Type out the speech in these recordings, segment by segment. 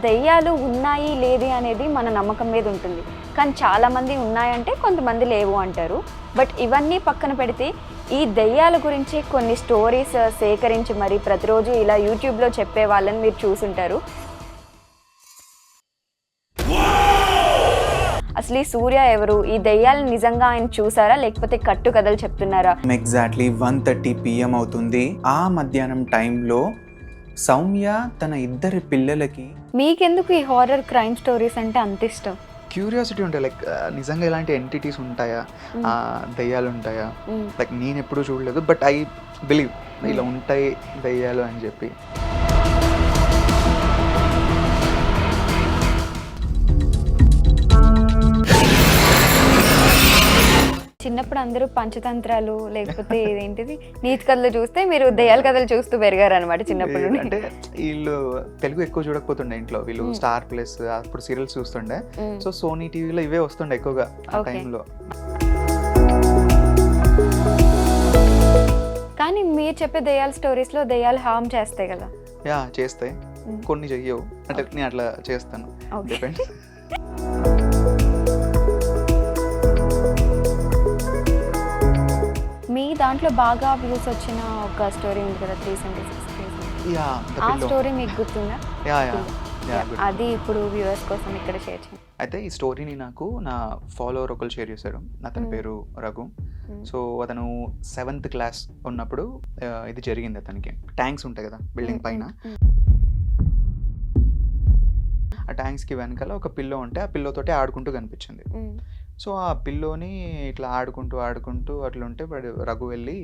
దెయ్యాలు ఉన్నాయి లేది అనేది మన నమ్మకం మీద ఉంటుంది. కానీ చాలామంది ఉన్నాయంటే కొంతమంది లేవు అంటారు. బట్ ఇవన్నీ పక్కన పెడితే ఈ దెయ్యాల గురించి కొన్ని స్టోరీస్ సేకరించి మరి ప్రతిరోజు ఇలా యూట్యూబ్లో చెప్పే వాళ్ళని మీరు చూసుంటారు. అసలు ఈ సూర్య ఎవరు? ఈ దెయ్యాలను నిజంగా ఆయన చూసారా లేకపోతే కట్టు కథలు చెప్తున్నారా? ఎగ్జాక్ట్లీ 1:30 PM అవుతుంది. ఆ మధ్యాహ్నం టైంలో సౌమ్య తన ఇద్దరి పిల్లలకి మీకెందుకు ఈ హారర్ క్రైమ్ స్టోరీస్ అంటే అంత ఇష్టం? క్యూరియాసిటీ ఉంటాయి. లైక్ నిజంగా ఇలాంటి ఎంటిటీస్ ఉంటాయా, దయ్యాలు ఉంటాయా, లైక్ నేను ఎప్పుడూ చూడలేదు, బట్ ఐ బిలీవ్ ఇలా ఉంటాయి దయ్యాలు అని చెప్పి. చిన్నప్పుడు అందరూ పంచతంత్రాలు లేకపోతే ఇదేంటిది నీతి కథలు చూస్తే మీరు దెయ్యాల కథలు చూస్తూ పెరిగారు అనమాట చిన్నప్పటి నుండి. అంటే వీళ్ళు తెలుగు ఎక్కువ చూడకపోతుండే ఇంట్లో, వీళ్ళు స్టార్ ప్లస్ అప్పుడు సీరియల్స్ చూస్తుండే. సో సోనీ టీవీలో ఇవే వస్తుండే ఎక్కువగా ఆ టైంలో. కానీ మీరు చెప్పే దెయ్యాల స్టోరీస్లో దెయ్యాలు హార్మ్ చేస్తాయి కదా? యా చేస్తాయి, కొన్ని చెయ్యవు. అంటే నేను అట్లా చేస్తాను, డిపెండ్స్. మీ దాంట్లో బాగా వ్యూస్ వచ్చిన ఒక స్టోరీ ఉంది కదా, 376 views. ఆ స్టోరీ మీకు గుర్తుందా? అది ఇప్పుడు వ్యూవర్స్ కోసం ఇక్కడ షేర్ చేయండి. అయితే ఈ స్టోరీని నాకు నా ఫాలోవర్ ఒకరు షేర్ చేశాడు. అతని పేరు రఘు. సో అతను 7th క్లాస్ ఉన్నప్పుడు ఇది జరిగింది. అతనికి ట్యాంక్స్ ఉంటాయి కదా బిల్డింగ్ పైన, ఆ ట్యాంక్స్కి వెనకాల ఒక పిల్లో ఉంటే ఆ పిల్లోతోటి ఆడుకుంటూ కనిపించింది. సో ఆ పిల్లోని ఇట్లా ఆడుకుంటూ అట్లుంటే వాడు రఘు వెళ్ళి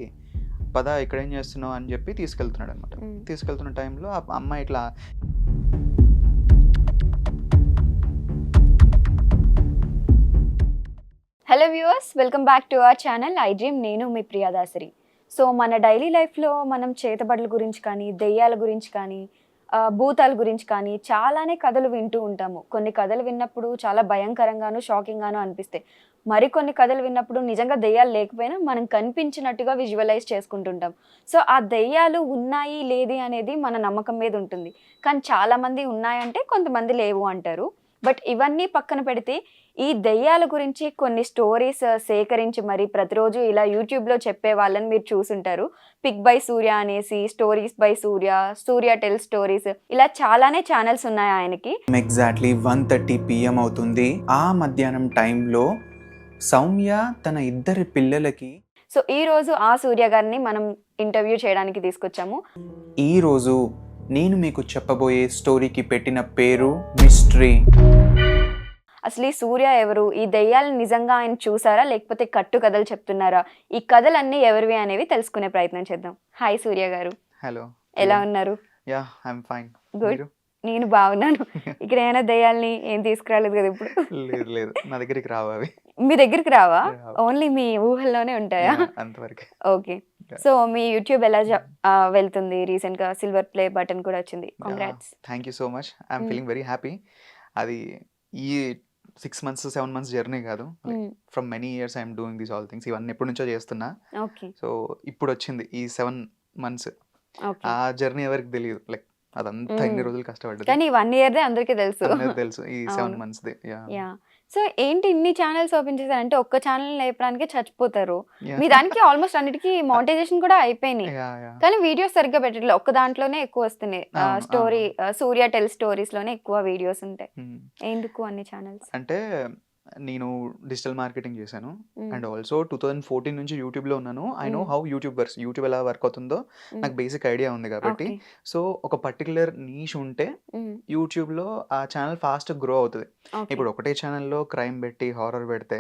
పద ఇక్కడ ఏం చేస్తున్నావు అని చెప్పి తీసుకెళ్తున్నాడు అనమాట. తీసుకెళ్తున్న టైంలో ఆ అమ్మాయి ఇట్లా hello viewers, welcome back to our channel I dream. నేను మీ ప్రియాదాసరి. సో మన డైలీ లైఫ్లో మనం చేతబడుల గురించి కానీ, దెయ్యాల గురించి కానీ, భూతాల గురించి కానీ చాలానే కథలు వింటూ ఉంటాము. కొన్ని కథలు విన్నప్పుడు చాలా భయంకరంగాను, షాకింగ్గాను అనిపిస్తాయి. మరికొన్ని కథలు విన్నప్పుడు నిజంగా దెయ్యాలు లేకపోయినా మనం కనిపించినట్టుగా విజువలైజ్ చేసుకుంటుంటాం. సో ఆ దెయ్యాలు ఉన్నాయి లేది అనేది మన నమ్మకం మీద ఉంటుంది. కానీ చాలామంది ఉన్నాయంటే కొంతమంది లేవు అంటారు. బట్ ఇవన్నీ పక్కన పెడితే ఈ దెయ్యాల గురించి కొన్ని స్టోరీస్ సేకరించి మరి ప్రతిరోజు ఇలా యూట్యూబ్లో చెప్పే వాళ్ళని మీరు చూసుంటారు. పిక్ బై సూర్య అనేసి, stories by Surya, Surya tell stories, ఇలా చాలానే ఛానల్స్ ఉన్నాయి ఆయనకి. ఎగ్జాక్ట్లీ 1:30 PM అవుతుంది. ఆ మధ్యాహ్నం టైంలో సౌమ్య తన ఇద్దరి పిల్లలకి. సో ఈ రోజు ఆ సూర్య గారిని మనం ఇంటర్వ్యూ చేయడానికి తీసుకొచ్చాము. ఈ రోజు నేను మీకు చెప్పబోయే స్టోరీకి పెట్టిన పేరు మిస్టరీ. అసలు ఈ సూర్య ఎవరు? ఈ దెయ్యాలను నిజంగా ఆయన చూసారా లేకపోతే కట్టు కథలు చెప్తున్నారా? ఈ కథలన్నీ ఎవరివి అనేవి తెలుసుకునే ప్రయత్నం చేద్దాం. హాయ్ సూర్య గారు. హలో, ఎలా ఉన్నారు? Yeah I'm fine. గుడ్. నేను బాగున్నాను. ఇక్కడ ఏమైనా దెయ్యాలని ఏం తీసుకురాలేదు కదా ఇప్పుడు? లేదు, నా దగ్గరికి రావు అవి. మీ దగ్గరికి రావా? ఓన్లీ మీ ఊహల్లోనే ఉంటాయా? అంతవరకు. ఓకే. సో మీ యూట్యూబ్ ఎలా వెళ్తుంది? రీసెంట్ గా సిల్వర్ ప్లే బటన్ కూడా వచ్చింది. Congrats. Thank you so much. I'm feeling very happy. అది ఈ 6 months 7 months జర్నీ కాదు, from many years I'm doing these all things. ఇవన్నీ ఎప్పటి నుంచో చేస్తున్నా. సో ఇప్పుడు వచ్చింది ఈ 7 months. ఆ జర్నీ ఎవరికి తెలియదు, లైక్ అదంతా ఎన్ని రోజులు కష్టపడ్డది. కానీ 1 year అందరికీ తెలుసు. ఈ 7 months. సో ఏంటి ఇన్ని ఛానల్స్ ఓపెన్ చేశారు అంటే ఒక్క ఛానల్ లేపడానికి చచ్చిపోతారు. మీ దానికి ఆల్మోస్ట్ అన్నిటికీ మానిటైజేషన్ కూడా అయిపోయినాయి, కానీ వీడియోస్ సరిగ్గా పెట్టట్లేదు. ఒక్క దాంట్లోనే ఎక్కువ వస్తున్నాయి. స్టోరీ సూర్య టెల్ స్టోరీస్ లోనే ఎక్కువ వీడియోస్ ఉంటాయి. ఎందుకు అన్ని ఛానల్స్? అంటే నేను డిజిటల్ మార్కెటింగ్ చేశాను అండ్ ఆల్సో 2014 నుంచి యూట్యూబ్లో ఉన్నాను. ఐ నో హౌ యూట్యూబ్ ఎలా వర్క్ అవుతుందో నాకు బేసిక్ ఐడియా ఉంది కాబట్టి. సో ఒక పర్టికులర్ నీష్ ఉంటే యూట్యూబ్లో ఆ ఛానల్ ఫాస్ట్ గ్రో అవుతుంది. ఇప్పుడు ఒకటే ఛానల్లో క్రైమ్ పెట్టి హారర్ పెడితే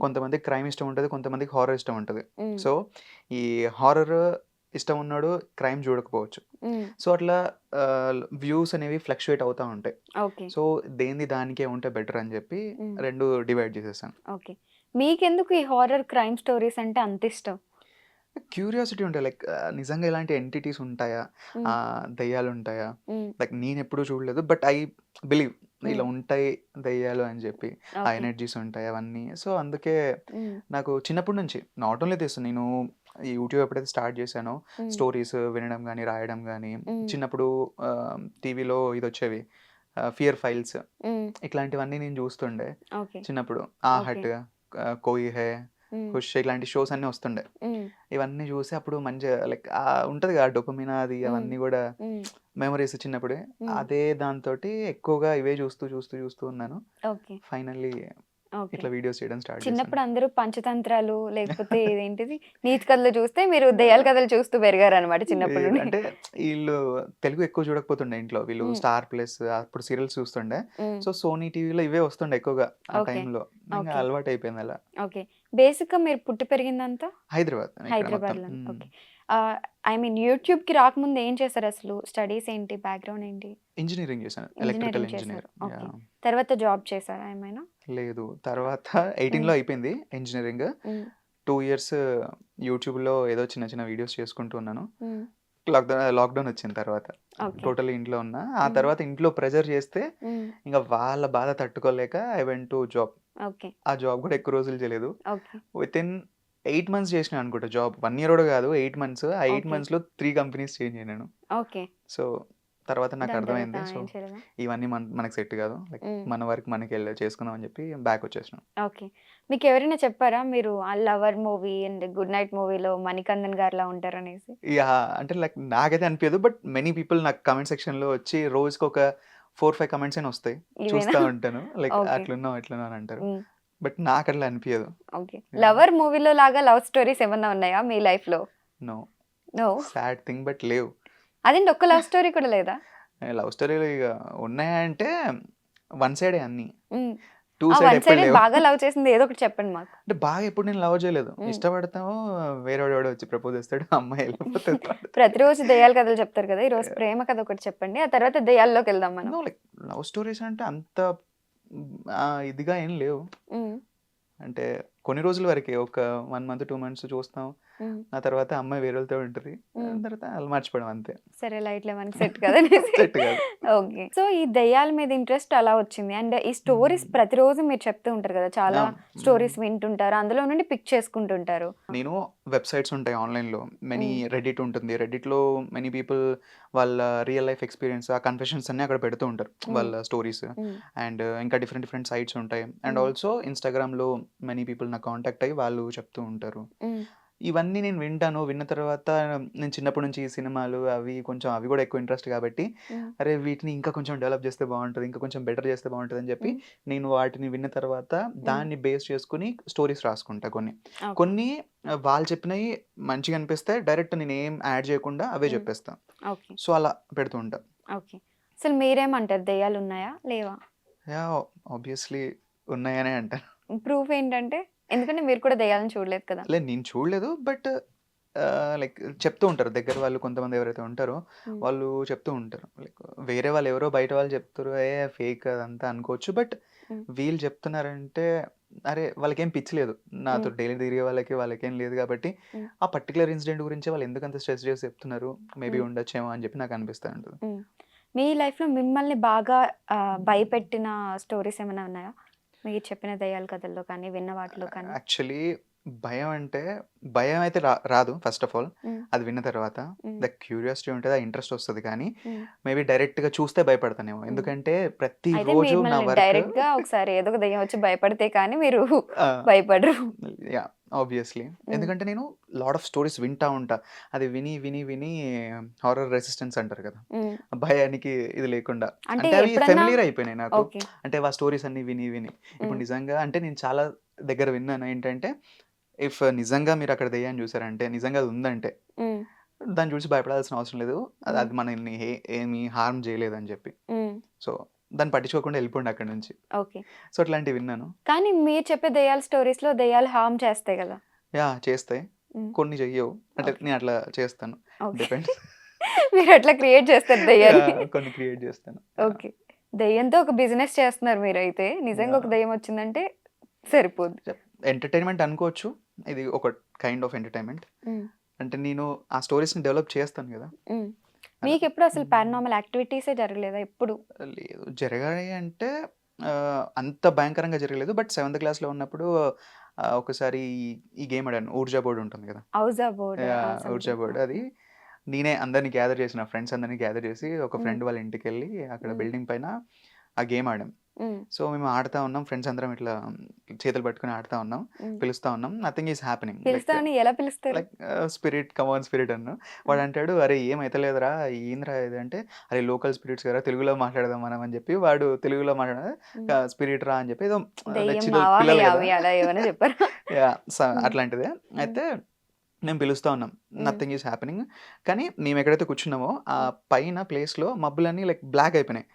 కొంతమందికి క్రైమ్ ఇష్టం ఉంటుంది, కొంతమందికి హారర్ ఇష్టం ఉంటుంది. సో ఈ హారర్ ఇష్టం ఉన్నాడు, క్రైమ్ చూడకపోవచ్చు. సో అట్లా వ్యూస్ అనేవి ఫ్లక్చుయేట్ అవుతూ ఉంటాయి. సో దేని దానికే ఉంటే బెటర్ అని చెప్పి 2 డివైడ్ చేసేసాను. ఓకే. మీకెందుకు ఈ హారర్ క్రైమ్ స్టోరీస్ అంటే అంత ఇష్టం? క్యూరియాసిటీ ఉంటాయి. లైక్ నిజంగా ఇలాంటి ఎంటిటీస్ ఉంటాయా, దయ్యాలు ఉంటాయా, లైక్ నేను ఎప్పుడూ చూడలేదు, బట్ ఐ బిలీవ్ ఇలా ఉంటాయి దయ్యాలు అని చెప్పి. ఆ ఎనర్జీస్ ఉంటాయి అవన్నీ. సో అందుకే నాకు చిన్నప్పటి నుంచి నాట్ ఓన్లీ దిస్, నేను ఈ యూట్యూబ్ ఎప్పుడైతే స్టార్ట్ చేశానో స్టోరీస్ వినడం కానీ రాయడం కానీ, చిన్నప్పుడు టీవీలో ఇది వచ్చేవి ఫియర్ ఫైల్స్ హ్మ్. ఇట్లాంటివన్నీ నేను చూస్తుండే ఓకే. చిన్నప్పుడు. ఓకే. హట్, కోయి హే, హ్మ్. ఖుష్ ఇట్లాంటి షోస్ అన్నీ వస్తుండే. హ్మ్. ఇవన్నీ చూసి అప్పుడు మంచిగా లైక్ ఉంటది కదా డోపమిన్ అది హ్మ్. అవన్నీ కూడా హ్మ్. మెమరీస్ చిన్నప్పుడే. హ్మ్. అదే దాంతోటి ఎక్కువగా ఇవే చూస్తూ ఉన్నాను. ఓకే. Finally okay. ఇట్లా వీడియోస్ చేయడం స్టార్ట్ చేశాను. చిన్నప్పుడు అందరూ పంచతంత్రాలు లేకపోతే ఇదేంటిది నీతి కథలు చూస్తే మీరు దెయ్యాల కథలు చూస్తూ పెరిగారనమాట చిన్నప్పటి లేదు నుండి. అంటే ఈళ్ళు తెలుగు ఎక్కువ చూడకపోతుండే ఇంట్లో. వీళ్ళు హ్మ్. స్టార్ ప్లస్ అప్పుడు సీరియల్స్ చూస్తుండే. హ్మ్. సో, సోనీ టీవీలో ఇవే వస్తుండే ఎక్కువగా ఆ ఓకే. టైంలో. ఇంక ఓకే. అలవాటయిపోయింది అలా. ఓకే. బేసిక్‌గా మీరు పుట్టి పెరిగిందంతా హైదరాబాద్ ఇక్కడ మొత్తం. హైదరాబాద్‌లోనే. ఓకే. ఐ మీన్ యూట్యూబ్‌కి రాకముందు ఏం చేశారసలు? స్టడీస్ ఏంటి? బ్యాక్‌గ్రౌండ్ ఏంటి? ఇంజినీరింగ్ చేశాను. Electrical engineering engineer. చేశారు. ఓకే. యాహ్! తర్వాత జాబ్ చేశారా ఏమైనా? లేదు. తర్వాత హ్మ్. 18లో అయిపోయింది ఇంజినీరింగ్. హ్మ్. 2 ఇయర్స్ యూట్యూబ్‌లో ఏదో చిన్న చిన్న వీడియోస్ చేసుకుంటూ ఉన్నాను. హ్మ్. లాక్‌డౌన్ వచ్చిన తర్వాత. ఓకే. టోటల్లీ ఇంట్లో ఉన్నా. ఆ హ్మ్. తర్వాత ఇంట్లో ప్రెషర్ చేస్తే హ్మ్. ఇంక వాళ్ళ బాధ తట్టుకోలేక I went to job. Okay. ఆ జాబ్ కూడా ఎక్కువ రోజులు చేయలేదు. ఓకే. వితిన్ 8 మంత్స్ చేసినా అనుకుంటా జాబ్. 1 ఇయర్ కూడా కాదు 8 మంత్స్. ఆ 8 ఓకే. మంత్స్‌లో 3 కంపెనీస్ చేంజ్ అయ్యాను. ఓకే. సో, తర్వాత నాకు దాని తర్వాత అర్థమైంది. సో, ఏం చేయలేదా? ఇవన్నీ మనకు సెట్ కాదు. లైక్ హ్మ్. మన వర్క్ మనకెళ్ళి చేసుకుందాం అని చెప్పి బ్యాక్ వచ్చేసినాం. ఓకే. మీకెవరైనా చెప్పారా మీరు ఆ 'lover' movie and 'good night' మూవీలో మణికందన్ గారిలా ఉంటారనేసి? యాహ్! అంటే లైక్ నాకైతే అనిపియదు. బట్ మెనీ పీపుల్ నాకు కామెంట్ సెక్షన్‌లో వచ్చి రోజుకొక 4, 5 కామెంట్స్ అయినా వస్తాయి. ఇవేనా? చూస్తా ఉంటాను. Like okay. అట్లున్నావు, ఇట్లున్నావు అని అంటారు. హ్మ్. బట్ నాకట్లా అనిపియదు. ఓకే. యాహ్! 'లవర్' మూవీలో లాగా లవ్ స్టోరీస్ ఏమన్నా ఉన్నాయా మీ లైఫ్‌లో? No. No. Sad thing but లేవు. అదేంటి ఒక్క లవ్ స్టోరీ కూడా లేదా? లవ్ స్టోరీలు ఇగ ఉన్నాయంటే వన్ సైడే అన్నీ. హ్మ్. 2 ఆ సైడ్ వన్ ఎప్పుడు సైడెడ్ లేవు. బాగా లవ్ చేసింది ఏదో ఒకటి చెప్పండి మాకు. అంటే బాగా ఎప్పుడు నేను లవ్ చేయలేదు. హ్మ్. ఇష్టపడతాము వేరేవాడెవడో వచ్చి ప్రపోజ్ చేస్తాడు. అమ్మాయి ఎళ్ళిపోతది వాడితో. ప్రతిరోజు దెయ్యాల కథలు చెప్తారు కదా! ఈరోజు ప్రేమ కథ ఒకటి చెప్పండి. ఆ తర్వాత దెయ్యాల్లోకెళ్దాం మనం. నో లైక్ లవ్ స్టోరీస్ అంటే అంత ఇదిగా ఏం లేవు. హ్మ్. అంటే కొన్ని రోజుల వరకే. ఒక 1 మంత్, 2 మంత్స్ చూస్తాం. హ్మ్. ఆ తర్వాత అమ్మాయి వేరేళ్ళతో ఉంటది. హ్మ్. తర్వాత ఆళ్ళు మర్చిపోవడం అంతే. సరే లైట్‌లే మనకి సెట్ కాదనేసి. సెట్ కాదు. ఓకే. సో, ఈ దెయ్యాల మీద ఇంట్రెస్ట్ అలా వచ్చింది. అండ్ ఈ స్టోరీస్ హ్మ్. ప్రతిరోజు మీరు చెప్తూ ఉంటారు కదా! చాలా అవును. హ్మ్. స్టోరీస్ వింటుంటారు. అందులో నుండి పిక్ చేసుకుంటుంటారు. నేను వెబ్‌సైట్స్ ఉంటాయి ఆన్‌లైన్‌లో. మెనీ హ్మ్. రెడ్డిట్ ఉంటుంది. రెడ్డిట్‌లో మెనీ పీపుల్ వాళ్ళ రియల్ లైఫ్ ఎక్స్‌పీరియన్స్ ఆ కన్ఫెషన్స్ అన్నీ అక్కడ పెడుతూ ఉంటారు. హ్మ్. వాళ్ళ స్టోరీస్. హ్మ్. అండ్ ఇంకా డిఫరెంట్ డిఫరెంట్ సైట్స్ ఉంటాయి. అండ్ హ్మ్. ఆల్సో ఇన్‌స్టాగ్రామ్‌లో మెనీ పీపుల్ నాకు కాంటాక్ట్ అయ్యి వాళ్ళు చెప్తూ ఉంటారు. హ్మ్. ఇవన్నీ నేను వింటాను. విన్న తర్వాత నేను చిన్నప్పటి నుంచి ఈ సినిమాలు అవి కొంచెం అవి కూడా ఎక్కువ ఇంట్రెస్ట్ కాబట్టి, హ్మ్. అరే! వీటిని ఇంకా కొంచెం డెవలప్ చేస్తే బావుంటది. ఇంకా కొంచెం బెటర్ చేస్తే బావుంటదని చెప్పి హ్మ్. నేను వాటిని విన్న తర్వాత హ్మ్. దాన్ని బేస్ చేసుకొని స్టోరీస్ రాసుకుంటా కొన్ని. ఓకే. కొన్ని వాళ్ళు చెప్పినయి మంచిగా అనిపిస్తే డైరెక్ట్ నేనేం యాడ్ చేయకుండా అవే హ్మ్. చెప్పేస్తా. ఓకే. సో, అలా పెడుతూ ఉంటా. ఓకే. అసలు మీరేమంటారు దెయ్యాలున్నాయా? లేవా? యాహ్! ఆబ్వియస్‌లీ ఉన్నాయనే అంటాను. ప్రూఫ్ ఏంటంటే? ఎందుకంటే మీరు కూడా దెయ్యాలను చూడలేదు కదా! లేదు నేను చూడలేదు. బట్ లైక్ చెప్తూ ఉంటారు. దగ్గర వాళ్ళు కొంతమంది ఎవరైతే ఉంటారో, హ్మ్. వాళ్ళు చెప్తూ ఉంటారు. లైక్ వేరే వాళ్ళు ఎవరో బయట వాళ్ళు చెప్తుర్రు. ఫేక్ అదంతా అనుకోవచ్చు. బట్ హ్మ్. వీళ్ళు చెప్తున్నారంటే, అరే! వాళ్ళకేం పిచ్చి లేదు. నాతో హ్మ్. డైలీ తిరిగే వాళ్ళకేం లేదు కాబట్టి, హ్మ్. ఆ పర్టిక్యులర్ ఇన్సిడెంట్ గురించి వాళ్ళు ఎందుకంత స్ట్రెస్ చేసి చెప్తున్నారు. మేబీ హ్మ్. ఉండొచ్చేమో అని చెప్పి నాకు అనిపిస్తా ఉంటది. హ్మ్. మీ లైఫ్‌లో మిమ్మల్ని బాగా భయపెట్టిన స్టోరీస్ ఏమైనా ఉన్నాయా? మీరు చెప్పిన దెయ్యాల కథల్లో కానీ, విన్న వాటిలో కానీ? యాక్చువల్లీ భయం అంటే భయం అయితే రాదు ఫస్ట్ ఆఫ్ ఆల్. హ్మ్. అది విన్న తర్వాత. హ్మ్. ద క్యూరియాసిటీ ఉంటది. ఆ ఇంట్రెస్ట్ వస్తది కానీ, హ్మ్. మేబీ డైరెక్ట్‌గా చూస్తే భయపడతానేమో. హ్మ్. ఎందుకంటే అయితే ప్రతిరోజు నా మిమ్మల్ని వర్క్ డైరెక్ట్‌గా ఒకసారి ఏదో ఒక దెయ్యం వచ్చి భయపడితే కానీ మీరు ఆ! భయపడరు. యాహ్! ఆబ్వియస్‌లీ. హ్మ్. ఎందుకంటే నేను లాట్ ఆఫ్ స్టోరీస్ వింటా ఉంటా. అది విని హారర్ రెసిస్టెన్స్ అంటారు కదా! హ్మ్. భయానికి ఇది లేకుండా. అంటే అంటే అవి ఎప్పుడన్నా ఫెమిలియర్ అయిపోయినాయి నాకు. ఓకే. అంటే ఆ స్టోరీస్ అన్నీ విని. ఇప్పుడు హ్మ్. నిజంగా అంటే నేను చాలా దగ్గర విన్నాను. ఏంటంటే నిజంగా మీరక్కడ దెయ్యాన్ని చూసారంటే, నిజంగా అది ఉందంటే, హ్మ్. దాన్ని చూసి భయపడాల్సిన అవసరం లేదు. అది హ్మ్. అది మనల్ని ఏమి హార్మ్ చేయలేదని చెప్పి. హ్మ్. సో, దాన్ని పట్టించుకోకుండా ఎళ్ళిపోండి అక్కడి నుంచి. ఓకే. సో, అట్లాంటివి విన్నాను. కానీ మీరు చెప్పే దెయ్యాల స్టోరీస్‌లో దెయ్యాలు హార్మ్ చేస్తాయి గదా! యాహ్! చేస్తాయి. హ్మ్. కొన్ని చెయ్యవు. అంటే ఓకే. నేను అట్లా చేస్తాను. ఓకే. డిపెండ్స్. మీరట్లా క్రియేట్ చేస్తారు దెయ్యాన్ని. యాహ్! కొన్ని క్రియేట్ చేస్తాను. యాహ్! ఓకే. దెయ్యంతో ఒక బిజినెస్ చేస్తున్నారు మీరైతే. నిజంగా ఒక యాహ్! దెయ్యం వచ్చిందంటే సరిపోద్ది. ఎంటర్‌టైన్‌మెంట్ అనుకోవచ్చు. ఇది ఒక కైండ్ ఆఫ్ ఎంటర్‌టైన్‌మెంట్. హ్మ్. అంటే నేను ఆ స్టోరీస్‌ని డెవలప్ చేస్తాను గదా! హ్మ్. అలా. మీకెప్పుడు అసలు హ్మ్. పారానార్మల్ యాక్టివిటీసే జరగలేదా ఎప్పుడు? లేదు. జరిగాయి అంటే అంత భయంకరంగా జరగలేదు. బట్ సెవెంత్ క్లాస్‌లో ఉన్నప్పుడు ఒకసారి ఈ గేమ్ ఆడాను. ఊర్జా బోర్డ్ ఉంటుంది గదా! ఔజా board yeah! Urja something. Board అది నేనే అందరిని గ్యాదర్ చేసిన ఫ్రెండ్స్ అందరినీ గ్యాదర్ చేసి ఒక మ్మ్. ఫ్రెండ్ వాళ్ళ ఇంటికి వెళ్ళి అక్కడ మ్మ్. బిల్డింగ్ పైన ఆ గేమ్ ఆడాం. మ్మ్. సో మేము ఆడుతా ఉన్నాం, ఫ్రెండ్స్ అందరం ఇట్లా చేతులు పట్టుకుని ఆడుతా ఉన్నాం, మ్మ్. పిలుస్తా ఉన్నాం, నథింగ్ ఈస్ హ్యాపెనింగ్. లైక్ పిలుస్తామని ఎలా పిలుస్తారు? లైక్ స్పిరిట్ కమాన్ స్పిరిట్ అన్ను. వాడు అంటాడు, అరే ఏమైతలేదురా ఏంద్రా ఇది అంటే, అరే లోకల్ స్పిరిట్స్ కదా తెలుగులో మాట్లాడదాం మనం అని చెప్పి వాడు తెలుగులో మాట్లాడ స్పిరిట్ రా అని చెప్పి ఏదో దెయ్యం చిన్న మావా పిల్లలు కదా అవి అలా ఏమైనా చెప్పారు? అట్లాంటిదే. అయితే మేము పిలుస్తూ ఉన్నాం, నథింగ్ ఈస్ హ్యాపెనింగ్. కానీ మేము ఎక్కడైతే కూర్చున్నామో ఆ పైన ప్లేస్లో మబ్బులన్నీ లైక్ బ్లాక్ అయిపోయినాయి,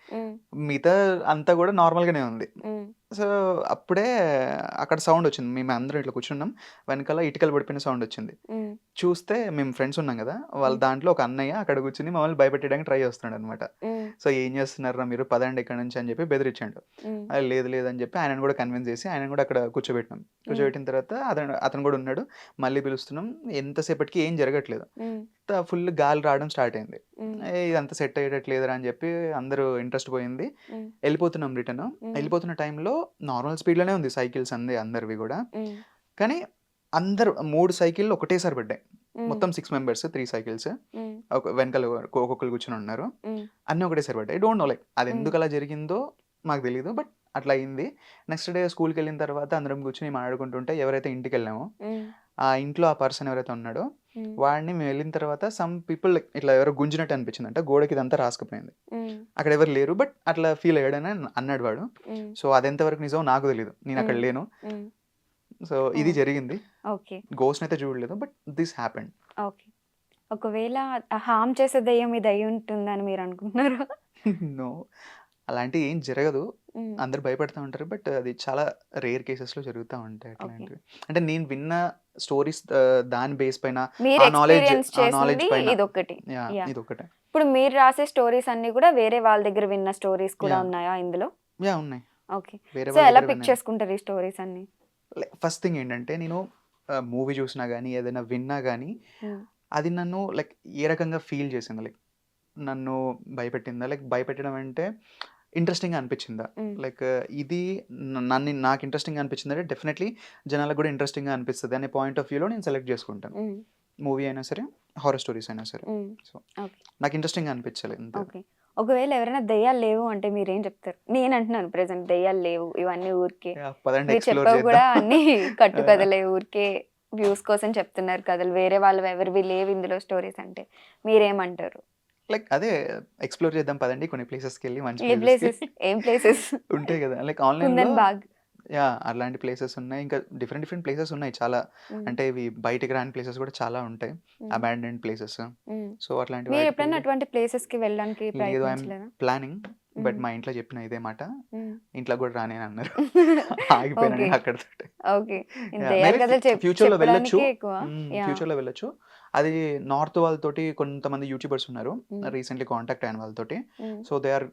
మిగతా అంతా కూడా నార్మల్గానే ఉంది. సో అప్పుడే అక్కడ సౌండ్ వచ్చింది, మేము అందరం ఇట్లా కూర్చున్నాం, వెనకాల ఇటుకలు పడిపోయిన సౌండ్ వచ్చింది. చూస్తే మేము ఫ్రెండ్స్ ఉన్నాం కదా, వాళ్ళ దాంట్లో ఒక అన్నయ్య అక్కడ కూర్చుని మమ్మల్ని భయపెట్టడానికి ట్రై చేస్తున్నాడు అనమాట. సో ఏం చేస్తున్నారా మీరు, పదండి ఇక్కడ నుంచి అని చెప్పి బెదిరించాడు. అది లేదు లేదని చెప్పి ఆయనను కూడా కన్విన్స్ చేసి ఆయన కూడా అక్కడ కూర్చోబెట్టినాం. కూర్చోబెట్టిన తర్వాత అతను కూడా ఉన్నాడు, మళ్ళీ పిలుస్తున్నాం, ఎంతసేపటికి ఏం జరగట్లేదు, ఫుల్ గాలి రావడం స్టార్ట్ అయింది. ఇదంతా సెట్ అయ్యేటట్లేదురా అని చెప్పి అందరూ ఇంట్రెస్ట్ పోయింది. వెళ్ళిపోతున్నాం రిటర్న్. వెళ్ళిపోతున్న టైంలో నార్మల్ స్పీడ్లోనే ఉంది సైకిల్స్ అందరివి కూడా. కానీ అందరు 3 సైకిళ్ళు ఒకటేసారి పడ్డాయి, మొత్తం 6 మెంబర్స్ 3 సైకిల్స్ వెనకాల ఒక్కొక్కరు కూర్చొని ఉన్నారు, అన్నీ ఒకటేసారి పడ్డాయి. డోంట్ నో లైక్ అది ఎందుకు అలా జరిగిందో మాకు తెలియదు, బట్ అట్లా అయింది. నెక్స్ట్ డే స్కూల్కి వెళ్ళిన తర్వాత అందరం కూర్చొని మాట్లాడుకుంటుంటే ఎవరైతే ఇంటికి వెళ్ళామో ఆ ఇంట్లో ఆ పర్సన్ ఎవరైతే ఉన్నాడో వాడిని మేము వెళ్ళిన తర్వాత సమ్ పీపుల్ ఇట్లా ఎవరో గుంజినట్టు అనిపించింది అంటే, గోడకి ఇదంతా రాసుకుపోయింది, అక్కడ ఎవరు లేరు బట్ అట్లా ఫీల్ అయ్యాడని అన్నాడు వాడు. సో అది ఎంతవరకు నిజం నాకు తెలియదు, నేను అక్కడ లేను. సో ఇది జరిగింది, గోస్ట్ అయితే చూడలేదు, బట్ దిస్ హ్యాపెండ్. ఓకే, ఒకవేళ హామ్ చేసే దయ్యం ఈ దయ్యం ఉంటుందని మీరు అనుకుంటున్నారా? నో, అలాంటి ఏం జరగదు, అందరు భయపడతా ఉంటారు, బట్ అది చాలా రేర్ కేసెస్ లో జరుగుతూ ఉంటాయి అట్లాంటివి. అంటే నేను విన్న స్టోరీస్ దాని బేస్ పైన మీరు ఆ నాలెడ్జ్ ఎక్స్పీరియన్స్ చేసింది పైన ఇదొకటి. ఇదొకటే. ఇప్పుడు మీరు రాసే స్టోరీస్ అన్ని కూడా వేరే వాళ్ళ దగ్గర విన్న స్టోరీస్ కూడా ఉన్నాయా ఇందులో? ఉన్నాయి. ఓకే, వేరే సో వాళ్ళ ఎలా దగ్గర పిక్ చేసుకుంటారు ఈ స్టోరీస్ అన్ని? ఫస్ట్ థింగ్ ఏంటంటే, నేను మూవీ చూసినా కానీ ఏదైనా విన్నా కానీ అది నన్ను లైక్ ఏ రకంగా ఫీల్ చేసిందా, లైక్ నన్ను భయపెట్టిందా, లైక్ భయపెట్టడం అంటే ఇంట్రెస్టింగ్గా అనిపించిందా, లైక్ ఇది నాకు ఇంట్రెస్టింగ్గా అనిపించింది అంటే డెఫినెట్లీ జనాలకు కూడా ఇంట్రెస్టింగ్గా అనిపిస్తుంది అనే పాయింట్ ఆఫ్ వ్యూలో నేను సెలెక్ట్ చేసుకుంటాను. మూవీ అయినా సరే, హారర్ స్టోరీస్ అయినా సరే. సో నాకు ఇంట్రెస్టింగ్గా అనిపించాలి అంతే. ఒకవేళ ఎవరైనా దయ్యాలు లేవు అంటే మీరేం చెప్తారు? నేను అంటున్నాను ప్రెసెంట్ దయ్యాలు లేవు, ఇవన్నీ ఊరికే పదండి మీరు ఎక్స్ప్లోర్ చెప్పావు కూడా, చేద్దాం. అన్ని కట్టు కథలే, ఊరికే వ్యూస్ కోసం చెప్తున్నారు కథలు, వేరే వాళ్ళు ఎవరివి లేవు ఇందులో స్టోరీస్ అంటే మీరేమంటారు? లైక్ అదే ఎక్స్ప్లోర్ చేద్దాం పదండి, కొన్ని ప్లేసెస్కి వెళ్ళి మంచి ఏ ప్లేసెస్? ఏం ప్లేసెస్ ఉంటాయి కదా, లైక్ ఆన్లైన్ కుందన్ బాగ్? అలాంటి ప్లేసెస్ ఉన్నాయి, ఇంకా డిఫరెంట్ ప్లేసెస్ ఉన్నాయి చాలా. అంటే ఇవి బయటికి రాని ప్లేసెస్ కూడా చాలా ఉంటాయి, అబాండెండ్ ప్లేసెస్. సో అట్లాంటి మీరు ఎప్పుడైనా అటువంటి ప్లేసెస్ కి వెళ్ళడానికి లేదు, ప్రయత్నించలేదా? ప్లానింగ్, బట్ మా ఇంట్లో చెప్పిన ఇదే మాట, ఇంట్లో కూడా రానే అన్నారు, ఆగిపోయినా నేను అక్కడ. ఓకే, దయ్యాల కథలు ఫ్యూచర్ లో వెళ్ళొచ్చు, చెప్పడానికే ఎక్కువ. ఫ్యూచర్ లో వెళ్ళొచ్చు. అది నార్త్ వాళ్ళతోటి కొంతమంది యూట్యూబర్స్ ఉన్నారు రీసెంట్లీ కాంటాక్ట్ అయిన వాళ్ళతోటి. So they are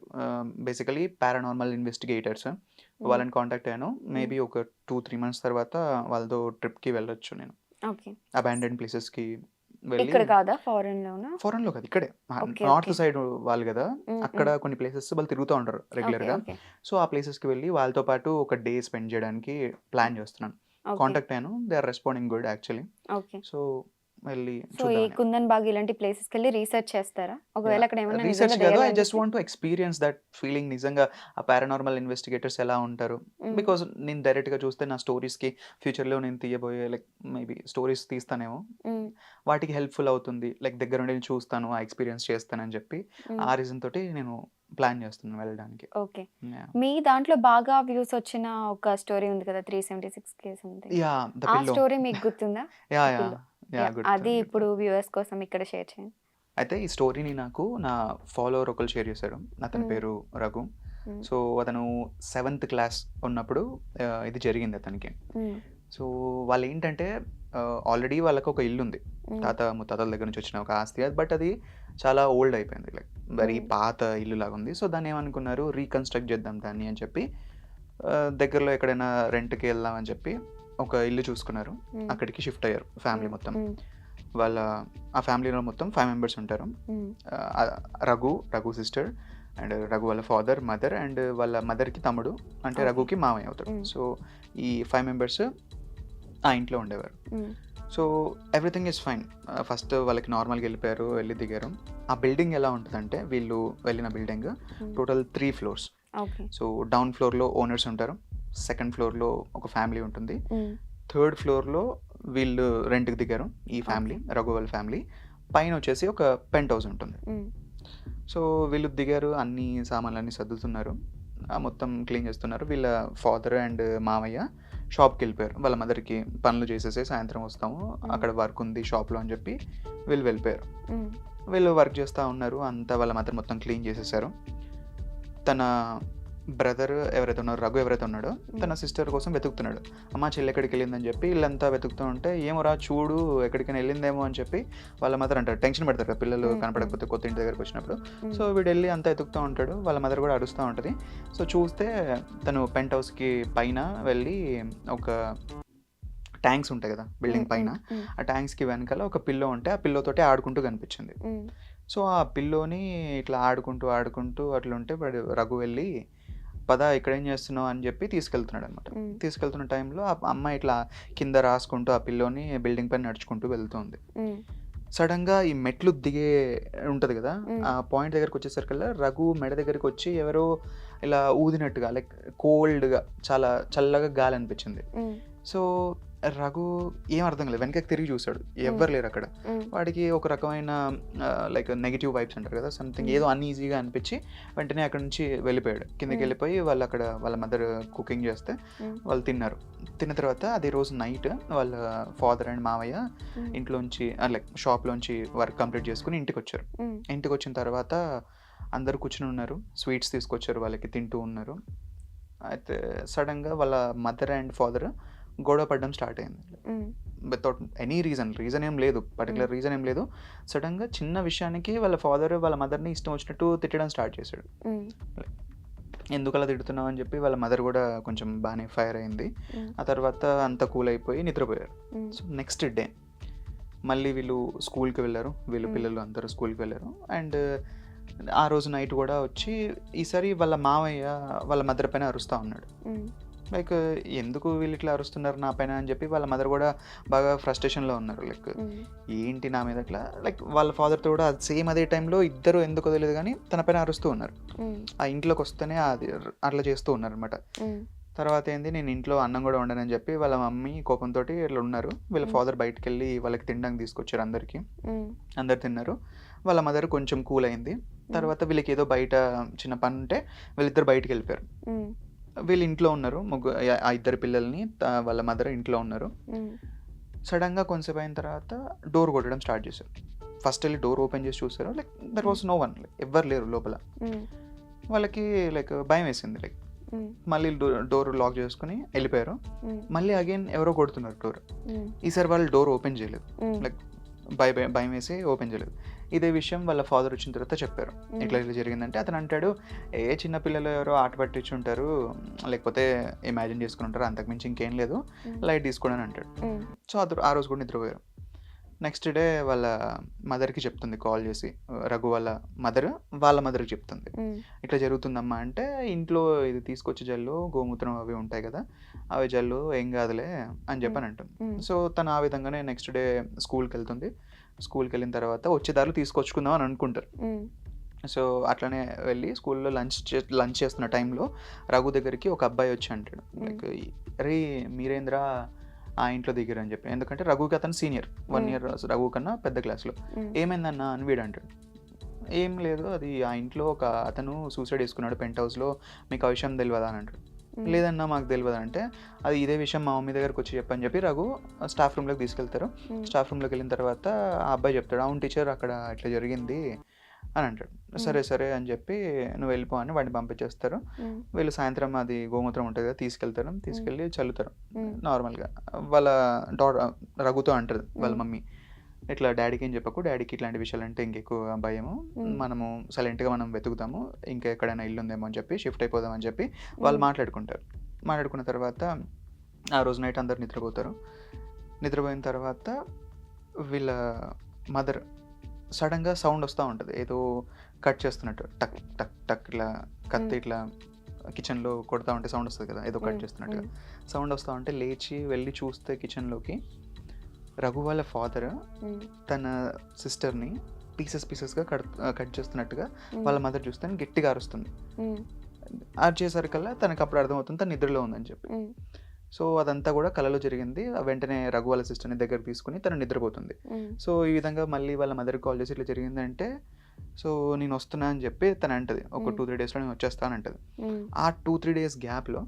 basically paranormal investigators. వాళ్ళని కాంటాక్ట్ అయ్యాను, మేబీ ఒక 2-3 months తర్వాత వాళ్ళతో ట్రిప్ కి వెళ్ళొచ్చు నేను, అబాండెడ్ ప్లేసెస్ కి వెళ్ళి. ఇక్కడ కాదా, ఫారెన్ లోనా? ఫారెన్ లో కాదు, ఇక్కడే నార్త్ సైడ్ వాళ్ళు కదా, అక్కడ కొన్ని ప్లేసెస్ వాళ్ళు తిరుగుతూ ఉంటారు రెగ్యులర్ గా. సో ఆ ప్లేసెస్ కి వెళ్ళి వాళ్ళతో పాటు ఒక డే స్పెండ్ చేయడానికి ప్లాన్ చేస్తున్నాను. కాంటాక్ట్ అయ్యాను, they are responding good actually. So వెళ్ళి సో ఈ కుందన్ బాగ్ ఇలాంటి ప్లేసెస్ కి వెళ్ళి రీసెర్చ్ చేస్తారా? ఒకవేళ అక్కడ ఏమైనా రీసెర్చ్ కాదు, I just want to experience that feeling, నిజంగా ఆ పారానార్మల్ ఇన్వెస్టిగేటర్స్ ఎలా ఉంటారు. బికాస్ నేను డైరెక్ట్ గా చూస్తే నా స్టోరీస్ కి ఫ్యూచర్ లో నేను తీయబోయే లైక్ మేబీ స్టోరీస్ తీస్తానేమో, వాటికి హెల్ప్ఫుల్ అవుతుంది, లైక్ దగ్గర నుండి నేను చూస్తాను, ఆ ఎక్స్పీరియన్స్ చేస్తానని చెప్పి ఆ రీజన్ తోటి నేను ప్లాన్ చేస్తున్నాను వెళ్ళడానికి. ఓకే, మీ దాంట్లో బాగా వ్యూస్ వచ్చిన ఒక స్టోరీ ఉంది కదా, 376K సంథింగ్, ఆ స్టోరీ మీకు గుర్తుందా? అది ఇప్పుడు వ్యూవర్స్ కోసం ఇక్కడ షేర్ చేయండి. అయితే ఈ స్టోరీని నాకు నా ఫాలోవర్ ఒకరు షేర్ చేశారు, అతని పేరు రఘు. సో అతను 7th క్లాస్ ఉన్నప్పుడు ఇది జరిగింది అతనికి. సో వాళ్ళు ఏంటంటే ఆల్రెడీ వాళ్ళకి ఒక ఇల్లు ఉంది, తాత ముత్తాతల దగ్గర నుంచి వచ్చిన ఒక ఆస్తి, బట్ అది చాలా ఓల్డ్ అయిపోయింది, లైక్ వెరీ పాత ఇల్లు లాగా ఉంది. సో దాన్ని ఏమనుకున్నారు, రీకన్స్ట్రక్ట్ చేద్దాం దాన్ని అని చెప్పి దగ్గరలో ఎక్కడైనా రెంట్కి వెళ్దాం అని చెప్పి ఒక ఇల్లు చూసుకున్నారు, అక్కడికి షిఫ్ట్ అయ్యారు ఫ్యామిలీ మొత్తం. వాళ్ళ ఆ ఫ్యామిలీలో మొత్తం 5 members ఉంటారు. రఘు సిస్టర్ అండ్ రఘు వాళ్ళ ఫాదర్, మదర్ అండ్ వాళ్ళ మదర్కి తమ్ముడు, అంటే రఘుకి మామయ్య అవుతాడు. సో ఈ 5 members ఆ ఇంట్లో ఉండేవారు. So everything is fine. First వాళ్ళకి నార్మల్గా వెళ్ళిపోయారు, వెళ్ళి దిగారు. ఆ బిల్డింగ్ ఎలా ఉంటుందంటే, వీళ్ళు వెళ్ళిన building total 3 floors. Okay. So down ఫ్లోర్లో ఓనర్స్ ఉంటారు, సెకండ్ ఫ్లోర్లో ఒక ఫ్యామిలీ ఉంటుంది, థర్డ్ ఫ్లోర్లో వీళ్ళు రెంట్కి దిగారు ఈ ఫ్యామిలీ, రఘు వాళ్ళ ఫ్యామిలీ. పైన వచ్చేసి ఒక పెంట్ హౌస్ ఉంటుంది. సో వీళ్ళు దిగారు, అన్ని సామాన్లు అన్నీ సర్దుతున్నారు, మొత్తం క్లీన్ చేస్తున్నారు. వీళ్ళ ఫాదర్ అండ్ మామయ్య షాప్కి వెళ్ళిపోయారు. వాళ్ళ మదర్కి పనులు చేసేసి సాయంత్రం వస్తాము, అక్కడ వర్క్ ఉంది షాప్లో అని చెప్పి వీళ్ళు వెళ్ళిపోయారు. వీళ్ళు వర్క్ చేస్తూ ఉన్నారు, అంతా వాళ్ళ మదర్ మొత్తం క్లీన్ చేసేసారు. తన బ్రదర్ ఎవరైతే ఉన్నారో, రఘు ఎవరైతే ఉన్నాడో, తన సిస్టర్ కోసం వెతుకుతున్నాడు. అమ్మ చెల్లి ఎక్కడికి వెళ్ళిందని చెప్పి వీళ్ళంతా వెతుకుతూ ఉంటే, ఏమోరా చూడు ఎక్కడికైనా వెళ్ళిందేమో అని చెప్పి వాళ్ళ మదర్ అంటారు. టెన్షన్ పెడతారు కదా పిల్లలు కనపడకపోతే కొత్త ఇంటి దగ్గరకు వచ్చినప్పుడు. సో వీడు వెళ్ళి అంతా వెతుకుతూ ఉంటాడు, వాళ్ళ మదర్ కూడా అరుస్తూ ఉంటుంది. సో చూస్తే తను పెంట్ హౌస్కి పైన వెళ్ళి ఒక ట్యాంక్స్ ఉంటాయి కదా బిల్డింగ్ పైన, ఆ ట్యాంక్స్కి వెనకాల ఒక పిల్లో ఉంటే ఆ పిల్లోతోటి ఆడుకుంటూ కనిపించింది. సో ఆ పిల్లోని ఇట్లా ఆడుకుంటూ అట్లా ఉంటే వాడు రఘు వెళ్ళి, పద ఇక్కడ ఏం చేస్తున్నావు అని చెప్పి తీసుకెళ్తున్నాడు అనమాట. తీసుకెళ్తున్న టైంలో ఆ అమ్మాయి ఇట్లా కింద రాసుకుంటూ ఆ పిల్లోని బిల్డింగ్ పైన నడుచుకుంటూ వెళ్తుంది. సడన్గా ఈ మెట్లు దిగే ఉంటుంది కదా, ఆ పాయింట్ దగ్గరకు వచ్చేసరికల్లా రఘు మెడ దగ్గరికి వచ్చి ఎవరో ఇలా ఊదినట్టుగా, లైక్ కోల్డ్గా, చాలా చల్లగా గాలి అనిపించింది. సో రఘు ఏం అర్థం కాలేదు, వెనకకి తిరిగి చూశాడు, ఎవ్వరు లేరు అక్కడ. వాడికి ఒక రకమైన లైక్ నెగిటివ్ వైబ్స్ అంటారు కదా, సంథింగ్ ఏదో అన్ఈజీగా అనిపించి వెంటనే అక్కడ నుంచి వెళ్ళిపోయాడు. కిందకి వెళ్ళిపోయి వాళ్ళు అక్కడ వాళ్ళ మదర్ కుకింగ్ చేస్తే వాళ్ళు తిన్నారు. తిన్న తర్వాత అదే రోజు నైట్ వాళ్ళ ఫాదర్ అండ్ మావయ్య ఇంట్లోంచి లైక్ షాప్లోంచి వర్క్ కంప్లీట్ చేసుకుని ఇంటికి వచ్చారు. ఇంటికి వచ్చిన తర్వాత అందరూ కూర్చుని ఉన్నారు, స్వీట్స్ తీసుకొచ్చారు, వాళ్ళకి తింటూ ఉన్నారు. అయితే సడన్గా వాళ్ళ మదర్ అండ్ ఫాదర్ గొడవ పడడం స్టార్ట్ అయింది, వితౌట్ ఎనీ రీజన్ ఏం లేదు, పర్టికులర్ రీజన్ ఏం లేదు. సడన్గా చిన్న విషయానికి వాళ్ళ ఫాదర్ వాళ్ళ మదర్ని ఇష్టం వచ్చినట్టు తిట్టడం స్టార్ట్ చేశాడు. ఎందుకు అలా తిడుతున్నావు అని చెప్పి వాళ్ళ మదర్ కూడా కొంచెం బాగానే ఫైర్ అయింది. ఆ తర్వాత అంతా కూల్ అయిపోయి నిద్రపోయారు. సో నెక్స్ట్ డే మళ్ళీ వీళ్ళు స్కూల్కి వెళ్ళారు, వీళ్ళు పిల్లలు అందరూ స్కూల్కి వెళ్ళారు. అండ్ ఆ రోజు నైట్ కూడా వచ్చి ఈసారి వాళ్ళ మావయ్య వాళ్ళ మదర్ పైన అరుస్తూ ఉన్నాడు. లైక్ ఎందుకు వీళ్ళు ఇట్లా అరుస్తున్నారు నా పైన అని చెప్పి వాళ్ళ మదర్ కూడా బాగా ఫ్రస్ట్రేషన్లో ఉన్నారు. లైక్ ఏంటి నా మీద అట్లా, లైక్ వాళ్ళ ఫాదర్తో కూడా సేమ్ అదే టైంలో ఇద్దరు ఎందుకో తెలియదు కానీ తన పైన అరుస్తూ ఉన్నారు. ఆ ఇంట్లోకి వస్తేనే అది అట్లా చేస్తూ ఉన్నారు అనమాట. తర్వాత ఏంది, నేను ఇంట్లో అన్నం కూడా వండానని చెప్పి వాళ్ళ మమ్మీ కోపంతో ఇట్లా ఉన్నారు. వీళ్ళ ఫాదర్ బయటకు వెళ్ళి వాళ్ళకి తినడానికి తీసుకొచ్చారు, అందరు తిన్నారు. వాళ్ళ మదర్ కొంచెం కూల్ అయింది. తర్వాత వీళ్ళకి ఏదో బయట చిన్న పని ఉంటే వీళ్ళిద్దరు బయటకు వెళ్ళిపోయారు. వీళ్ళు ఇంట్లో ఉన్నారు, ఆ ఇద్దరు పిల్లల్ని వాళ్ళ మదర్ ఇంట్లో ఉన్నారు. సడన్గా కొంచెంసేపు అయిన తర్వాత డోర్ కొట్టడం స్టార్ట్ చేశారు. ఫస్ట్ వెళ్ళి డోర్ ఓపెన్ చేసి చూసారు, like there was no one, ఎవ్వరు లేరు లోపల. వాళ్ళకి లైక్ భయం వేసింది, లైక్ మళ్ళీ డోర్ లాక్ చేసుకుని వెళ్ళిపోయారు. మళ్ళీ అగైన్ ఎవరో కొడుతున్నారు డోర్. ఈసారి వాళ్ళు డోర్ ఓపెన్ చేయలేదు, లైక్ భయం వేసి ఓపెన్ చేయలేదు. ఇదే విషయం వాళ్ళ ఫాదర్ వచ్చిన తర్వాత చెప్పారు, ఇట్లా జరిగిందంటే. అతను అంటాడు, చిన్న పిల్లలు ఎవరో ఆట పట్టించి ఉంటారు, లేకపోతే ఇమాజిన్ చేసుకుని ఉంటారు, అంతకుమించి ఇంకేం లేదు, లైట్ తీసుకోండి అని అంటాడు. సో ఆ రోజు కూడా నిద్రపోయారు. నెక్స్ట్ డే వాళ్ళ మదర్కి చెప్తుంది కాల్ చేసి, రఘు వాళ్ళ మదర్కి చెప్తుంది, ఇట్లా జరుగుతుందమ్మా అంటే, ఇంట్లో ఇది తీసుకొచ్చి జల్లు, గోమూత్రం అవి ఉంటాయి కదా, అవి జల్లు, ఏం కాదులే అని చెప్పని అంటుంది. సో తను ఆ విధంగానే నెక్స్ట్ డే స్కూల్కి వెళ్తుంది. స్కూల్కి వెళ్ళిన తర్వాత వచ్చే దారిలో తీసుకొచ్చుకుందాం అని అనుకుంటారు. సో అట్లనే వెళ్ళి స్కూల్లో లంచ్ చేస్తున్న టైంలో రఘు దగ్గరికి ఒక అబ్బాయి వచ్చి అంటాడు, లైక్ అరే మీరేంద్ర ఆ ఇంట్లో దిగారు అని చెప్పి. ఎందుకంటే రఘుకి అతను సీనియర్, 1 year రఘు కన్నా పెద్ద క్లాస్లో. ఏమైందన్నా అని వీడు అంటాడు. ఏం లేదు, అది ఆ ఇంట్లో ఒక అతను సూసైడ్ చేసుకున్నాడు పెంట్ హౌస్లో, మీకు ఆ విషయం తెలియదా అని అంటాడు. లేదన్నా మాకు తెలియదు అంటే, అది ఇదే విషయం మా మమ్మీ దగ్గరకు వచ్చి చెప్పని చెప్పి రఘు స్టాఫ్ రూమ్లోకి తీసుకెళ్తారు. స్టాఫ్ రూమ్లోకి వెళ్ళిన తర్వాత ఆ అబ్బాయి చెప్తాడు, అవును టీచర్ అక్కడ ఇట్లా జరిగింది అని అంటాడు. సరే అని చెప్పి నువ్వు వెళ్ళిపో అని వాడిని పంపించేస్తారు. వీళ్ళు సాయంత్రం అది గోమూత్రం ఉంటుంది కదా, తీసుకెళ్ళి చల్లుతారు నార్మల్గా. వాళ్ళ రఘుతో అంటారు వాళ్ళ మమ్మీ, ఇట్లా డాడీకి ఏం చెప్పకు, డాడీకి ఇట్లాంటి విషయాలు అంటే ఇంకెక్కువ భయము, మనము సైలెంట్గా మనం వెతుకుతాము, ఇంకా ఎక్కడైనా ఇల్లు ఉందేమో అని చెప్పి షిఫ్ట్ అయిపోదామని చెప్పి వాళ్ళు మాట్లాడుకున్న తర్వాత ఆ రోజు నైట్ అందరు నిద్రపోతారు. నిద్రపోయిన తర్వాత వీళ్ళ మదర్ సడన్గా సౌండ్ వస్తూ ఉంటుంది, ఏదో కట్ చేస్తున్నట్టు, టక్ టక్ టక్ ఇట్లా కత్తి ఇట్లా కిచెన్లో కొడతా ఉంటే సౌండ్ వస్తుంది కదా, ఏదో కట్ చేస్తున్నట్టుగా సౌండ్ వస్తూ ఉంటే లేచి వెళ్ళి చూస్తే కిచెన్లోకి రఘు వాళ్ళ ఫాదర్ తన సిస్టర్ని పీసెస్గా కట్ చేస్తున్నట్టుగా వాళ్ళ మదర్ చూస్తే గట్టిగా అరుస్తుంది. అరిచేసరికల్లా తనకు అప్పుడు అర్థమవుతుంది తను నిద్రలో ఉందని చెప్పి. సో అదంతా కూడా కలలో జరిగింది. వెంటనే రఘు వాళ్ళ సిస్టర్ని దగ్గర తీసుకుని తను నిద్రపోతుంది. సో ఈ విధంగా మళ్ళీ వాళ్ళ మదర్కి కాల్ చేసి ఇట్లా జరిగిందంటే, సో నేను వస్తున్నా అని చెప్పి తను అంటది, ఒక 2-3 డేస్లో నేను వచ్చేస్తానంటది. ఆ 2-3 డేస్ గ్యాప్లో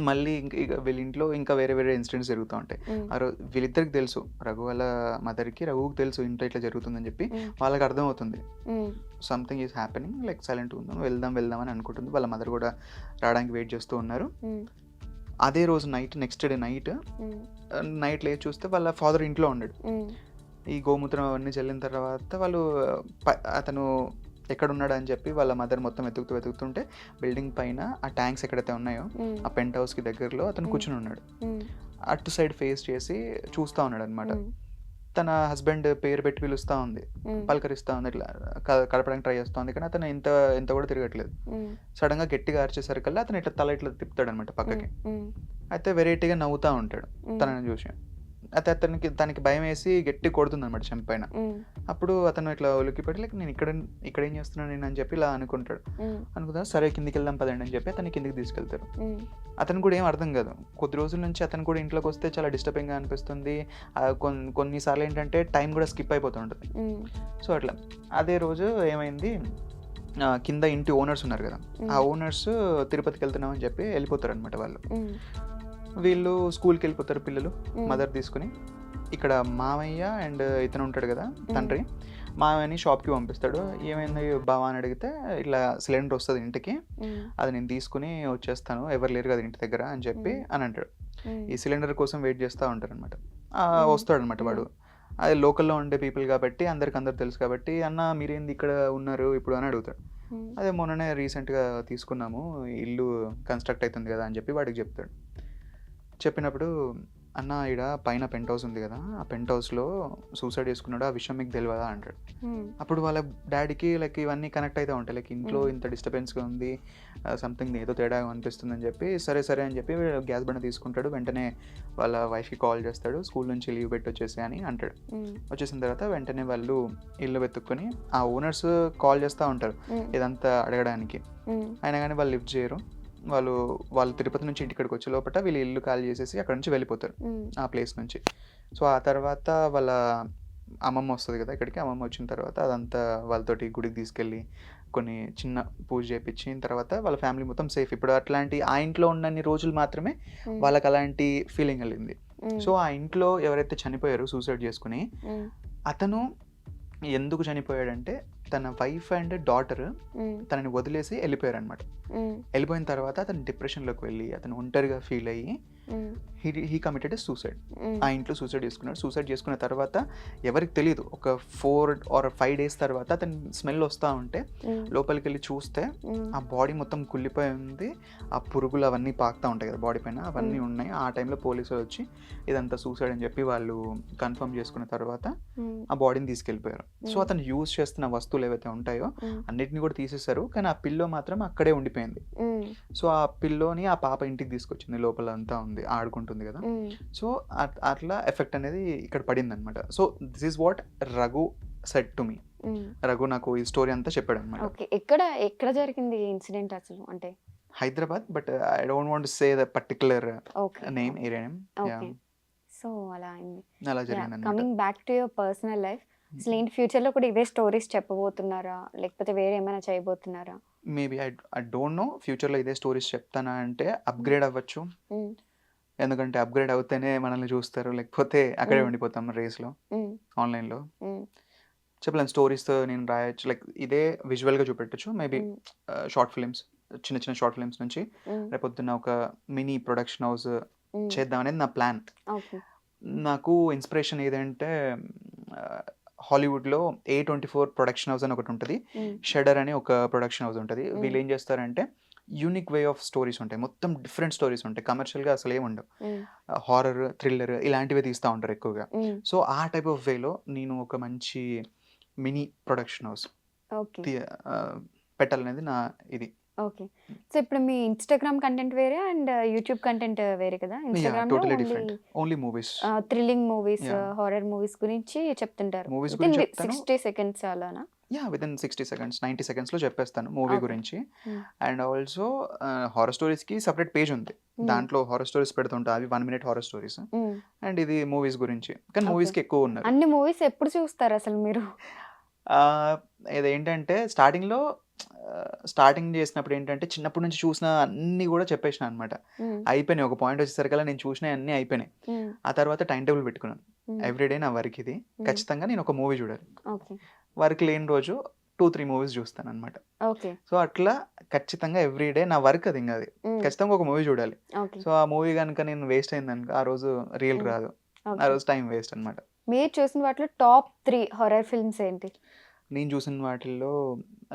మళ్ళీ ఇక వీళ్ళ ఇంట్లో ఇంకా వేరే వేరే ఇన్సిడెంట్స్ జరుగుతూ ఉంటాయి. ఆ రోజు వీళ్ళిద్దరికి తెలుసు, రఘు వాళ్ళ మదర్కి రఘుకి తెలుసు ఇంట్లో ఇట్లా జరుగుతుందని చెప్పి. వాళ్ళకి అర్థమవుతుంది something is happening, like silent ఉందాం వెళ్దాం అని అనుకుంటుంది. వాళ్ళ మదర్ కూడా రావడానికి వెయిట్ చేస్తూ ఉన్నారు. అదే రోజు నెక్స్ట్ డే నైట్ లేచి చూస్తే వాళ్ళ ఫాదర్ ఇంట్లో ఉన్నాడు. ఈ గోమూత్రం అవన్నీ చల్లిన తర్వాత వాళ్ళు అతను ఎక్కడున్నాడు అని చెప్పి వాళ్ళ మదర్ మొత్తం వెతుకుతుంటే బిల్డింగ్ పైన ఆ ట్యాంక్స్ ఎక్కడైతే ఉన్నాయో ఆ పెంట్ హౌస్కి దగ్గరలో అతను కూర్చుని ఉన్నాడు. అటు సైడ్ ఫేస్ చేసి చూస్తూ ఉన్నాడు అనమాట. తన హస్బెండ్ పేరు పెట్టి పిలుస్తూ ఉంది, పలకరిస్తూ ఉంది, ఇట్లా కలపడానికి ట్రై చేస్తూ ఉంది. కానీ అతను ఎంత కూడా తిరగట్లేదు. సడన్గా గట్టిగా అరిచేసరికల్లా అతను ఇట్లా తల ఇట్లా తిప్పుతాడు అనమాట పక్కకి. అయితే వెరైటీగా నవ్వుతూ ఉంటాడు తనని చూసి. అయితే తనకి భయం వేసి గట్టి కొడుతుంది అనమాట చెంప పైన. అప్పుడు అతను ఇట్లా ఉలిక్కిపడి లైక్ నేను ఇక్కడ ఏం చేస్తున్నాను నేను అని చెప్పి ఇలా అనుకుంటా. సరే కిందికి వెళ్దాం పదండి అని చెప్పి అతన్ని కిందికి తీసుకెళ్తారు. అతను కూడా ఏం అర్థం కాదు. కొద్ది రోజుల నుంచి అతను కూడా ఇంట్లోకి వస్తే చాలా డిస్టర్బింగ్గా అనిపిస్తుంది. కొన్నిసార్లు ఏంటంటే టైం కూడా స్కిప్ అయిపోతుంటుంది. సో అట్లా అదే రోజు ఏమైంది, కింద ఇంటి ఓనర్స్ ఉన్నారు కదా, ఆ ఓనర్స్ తిరుపతికి వెళ్తున్నామని చెప్పి వెళ్ళిపోతారు అనమాట. వీళ్ళు స్కూల్కి వెళ్ళిపోతారు పిల్లలు మదర్ తీసుకుని. ఇక్కడ మామయ్య అండ్ ఇతను ఉంటాడు కదా తండ్రి, మామయ్యని షాప్కి పంపిస్తాడు. ఏమైంది బావా అని అడిగితే ఇట్లా సిలిండర్ వస్తుంది ఇంటికి, అది నేను తీసుకుని వచ్చేస్తాను, ఎవరు లేరు కదా ఇంటి దగ్గర అని చెప్పి అని అంటాడు. ఈ సిలిండర్ కోసం వెయిట్ చేస్తూ ఉంటారు అనమాట. వస్తాడు అనమాట వాడు. అది లోకల్లో ఉండే పీపుల్ కాబట్టి అందరు తెలుసు కాబట్టి, అన్న మీరేంది ఇక్కడ ఉన్నారు ఇప్పుడు అని అడుగుతాడు. అదే మొన్ననే రీసెంట్గా తీసుకున్నాము, ఇల్లు కన్స్ట్రక్ట్ అవుతుంది కదా అని చెప్పి వాడికి చెప్తాడు. చెప్పినప్పుడు అన్న ఈడ పైన పెంట్ హౌస్ ఉంది కదా, ఆ పెంట్ హౌస్లో సూసైడ్ చేసుకున్నాడు, ఆ విషయం మీకు తెలియదా అంటాడు. అప్పుడు వాళ్ళ డాడీకి లైక్ ఇవన్నీ కనెక్ట్ అయితే ఉంటాయి, లైక్ ఇంట్లో ఇంత డిస్టర్బెన్స్గా ఉంది, సంథింగ్ ఏదో తేడా అనిపిస్తుంది అని చెప్పి సరే అని చెప్పి గ్యాస్ బండ తీసుకుంటాడు. వెంటనే వాళ్ళ వైఫ్కి కాల్ చేస్తాడు, స్కూల్ నుంచి లీవ్ పెట్టి వచ్చేసి అని అంటాడు. వచ్చేసిన తర్వాత వెంటనే వాళ్ళు ఇల్లు వెతుక్కొని ఆ ఓనర్స్ కాల్ చేస్తూ ఉంటారు ఇదంతా అడగడానికి. అయినా కానీ వాళ్ళు లిఫ్ట్ చేయరు. వాళ్ళు తిరుపతి నుంచి ఇంటికి వచ్చే లోపల వీళ్ళు ఇల్లు ఖాళీ చేసేసి అక్కడ నుంచి వెళ్ళిపోతారు ఆ ప్లేస్ నుంచి. సో ఆ తర్వాత వాళ్ళ అమ్మమ్మ వస్తుంది కదా ఇక్కడికి. అమ్మమ్మ వచ్చిన తర్వాత అదంతా వాళ్ళతోటి గుడికి తీసుకెళ్ళి కొన్ని చిన్న పూజ చేయించిన తర్వాత వాళ్ళ ఫ్యామిలీ మొత్తం సేఫ్. ఇప్పుడు అట్లాంటి ఆ ఇంట్లో ఉన్నన్ని రోజులు మాత్రమే వాళ్ళకి అలాంటి ఫీలింగ్ కలిగింది. సో ఆ ఇంట్లో ఎవరైతే చనిపోయారో సూసైడ్ చేసుకుని, అతను ఎందుకు చనిపోయాడంటే తన వైఫ్ అండ్ డాటర్ తనని వదిలేసి వెళ్ళిపోయారు అనమాట. వెళ్ళిపోయిన తర్వాత అతను డిప్రెషన్లోకి వెళ్ళి అతను ఒంటరిగా ఫీల్ అయ్యి హీ కమిటెడ్ సూసైడ్. ఆ ఇంట్లో సూసైడ్ చేసుకున్నాడు. సూసైడ్ చేసుకున్న తర్వాత ఎవరికి తెలియదు, ఒక 4 or 5 days తర్వాత అతను స్మెల్ వస్తూ ఉంటే లోపలికి వెళ్ళి చూస్తే ఆ బాడీ మొత్తం కుళ్ళిపోయి ఉంది. ఆ పురుగులు అవన్నీ పాకుతూ ఉంటాయి కదా బాడీ పైన, అవన్నీ ఉన్నాయి. ఆ టైంలో పోలీసులు వచ్చి ఇదంతా సూసైడ్ అని చెప్పి వాళ్ళు కన్ఫర్మ్ చేసుకున్న తర్వాత ఆ బాడీని తీసుకెళ్ళిపోయారు. సో అతను యూజ్ చేస్తున్న వస్తువులు ఏవైతే ఉంటాయో అన్నిటిని కూడా తీసేశారు, కానీ ఆ పిల్లో మాత్రం అక్కడే ఉండిపోయింది. సో ఆ పిల్లోని ఆ పాప ఇంటికి తీసుకొచ్చింది, లోపల అంతా ఉంది, ఆడుకుంటుంది కదా. సో అట్లా ఎఫెక్ట్ అనేది ఇక్కడ పడింది అనమాట. So this is what Raghu said to me. Raghu నాకు ఈ స్టోరీ అంతా చెప్పాడు అనమాట. ఎక్కడ జరిగింది ఇన్సిడెంట్ అసలు? అంటే Hyderabad, but I don't want to say the particular name, area name. So అలా అయింది. అలా జరిగింది. Coming back to your personal life, అసలు ఏంటి ఫ్యూచర్ లో కూడా ఇవే స్టోరీస్ చెప్పబోతున్నారా, లేకపోతే వేరే ఏమైనా చేయబోతున్నారా? మేబీ ఐ డోంట్ నో, ఫ్యూచర్లో ఇదే స్టోరీస్ చెప్తానా అంటే అప్గ్రేడ్ అవ్వచ్చు. ఎందుకంటే అప్గ్రేడ్ అవుతేనే మనల్ని చూస్తారు, లేకపోతే అక్కడే ఉండిపోతాం రేస్లో ఆన్లైన్లో. చెప్పలేను, స్టోరీస్తో నేను రాయొచ్చు, లైక్ ఇదే విజువల్గా చూపెట్టచ్చు. మేబీ షార్ట్ ఫిలిమ్స్, చిన్న షార్ట్ ఫిలిమ్స్ నుంచి రేపొద్దున్న ఒక మినీ ప్రొడక్షన్ హౌస్ చేద్దాం అనేది నా ప్లాన్. నాకు ఇన్స్పిరేషన్ ఏదంటే హాలీవుడ్లో A24 ప్రొడక్షన్ హౌస్ అని ఒకటి ఉంటుంది, షడర్ అని ఒక ప్రొడక్షన్ హౌస్ ఉంటుంది. వీళ్ళు ఏం చేస్తారంటే యూనిక్ వే ఆఫ్ స్టోరీస్ ఉంటాయి, మొత్తం డిఫరెంట్ స్టోరీస్ ఉంటాయి, కమర్షియల్గా అసలు ఏమి ఉండవు. హారర్, థ్రిల్లర్ ఇలాంటివే తీస్తూ ఉంటారు ఎక్కువగా. సో ఆ టైప్ ఆఫ్ వేలో నేను ఒక మంచి మినీ ప్రొడక్షన్ హౌస్ పెట్టాలనేది నా ఇది. ఓకే. సో, ఇప్పుడు మీ ఇన్‌స్టాగ్రామ్ కంటెంట్ వేరే అండ్ యూట్యూబ్ కంటెంట్ వేరే కదా! యాహ్! ఇన్‌స్టాగ్రామ్‌లో totally only different. Only movies. Thrilling movies, yeah! Horror movies గురించి చెప్తుంటారు. మూవీస్ వితిన్ గురించి చెప్తాను. 60 సెకండ్స్ అలానా? యాహ్! వితిన్ 60 సెకండ్స్, 90 సెకండ్స్‌లో చెప్పేస్తాను మూవీ ఓకే. గురించి. హ్మ్. అండ్ ఆల్సో హారర్ స్టోరీస్‌కి సెపరేట్ పేజ్ ఉంది. హ్మ్. దాంట్లో హారర్ స్టోరీస్ పెడుతుంటా. అవి 1 minute horror stories. Hmm. And ఇది మూవీస్ గురించి. కానీ ఓకే. మూవీస్‌కి ఎక్కువ ఉన్నారు. అన్ని మూవీస్ ఎప్పుడు చూస్తారసలు మీరు? ఇదేంటంటే స్టార్టింగ్ చేసినప్పుడు ఏంటంటే చిన్నప్పటి నుంచి చూసిన అన్నీ కూడా చెప్పేసినా అనమాట. హ్మ్. అయిపోయినాయి. ఒక పాయింట్ వచ్చేసరికల్లా నేను చూసినయి అన్నీ అయిపోయినాయి. హ్మ్. ఆ తర్వాత టైమ్ టేబుల్ పెట్టుకున్నాను. హ్మ్. ఎవ్రీడే నా వర్క్ ఇది. హ్మ్. ఖచ్చితంగా నేను ఒక మూవీ చూడాలి. ఓకే. వర్క్ లేని రోజు 2, 3 మూవీస్ చూస్తాననమాట. ఓకే. సో, అట్లా ఖచ్చితంగా ఎవ్రీడే నా వర్క్ అది ఇంగ అది. హ్మ్. ఖచ్చితంగా ఒక మూవీ చూడాలి. ఓకే. సో, ఆ మూవీ గనుక నేను వేస్ట్ అయిందనుకో ఆ రోజు రీల్ హ్మ్. రాదు. ఆ ఓకే. రోజు టైమ్ వేస్ట్ అనమాట. మీరు చూసిన వాటిలో టాప్ 3 హారర్ ఫిల్మ్స్ ఏంటి? నేను చూసిన వాటిల్లో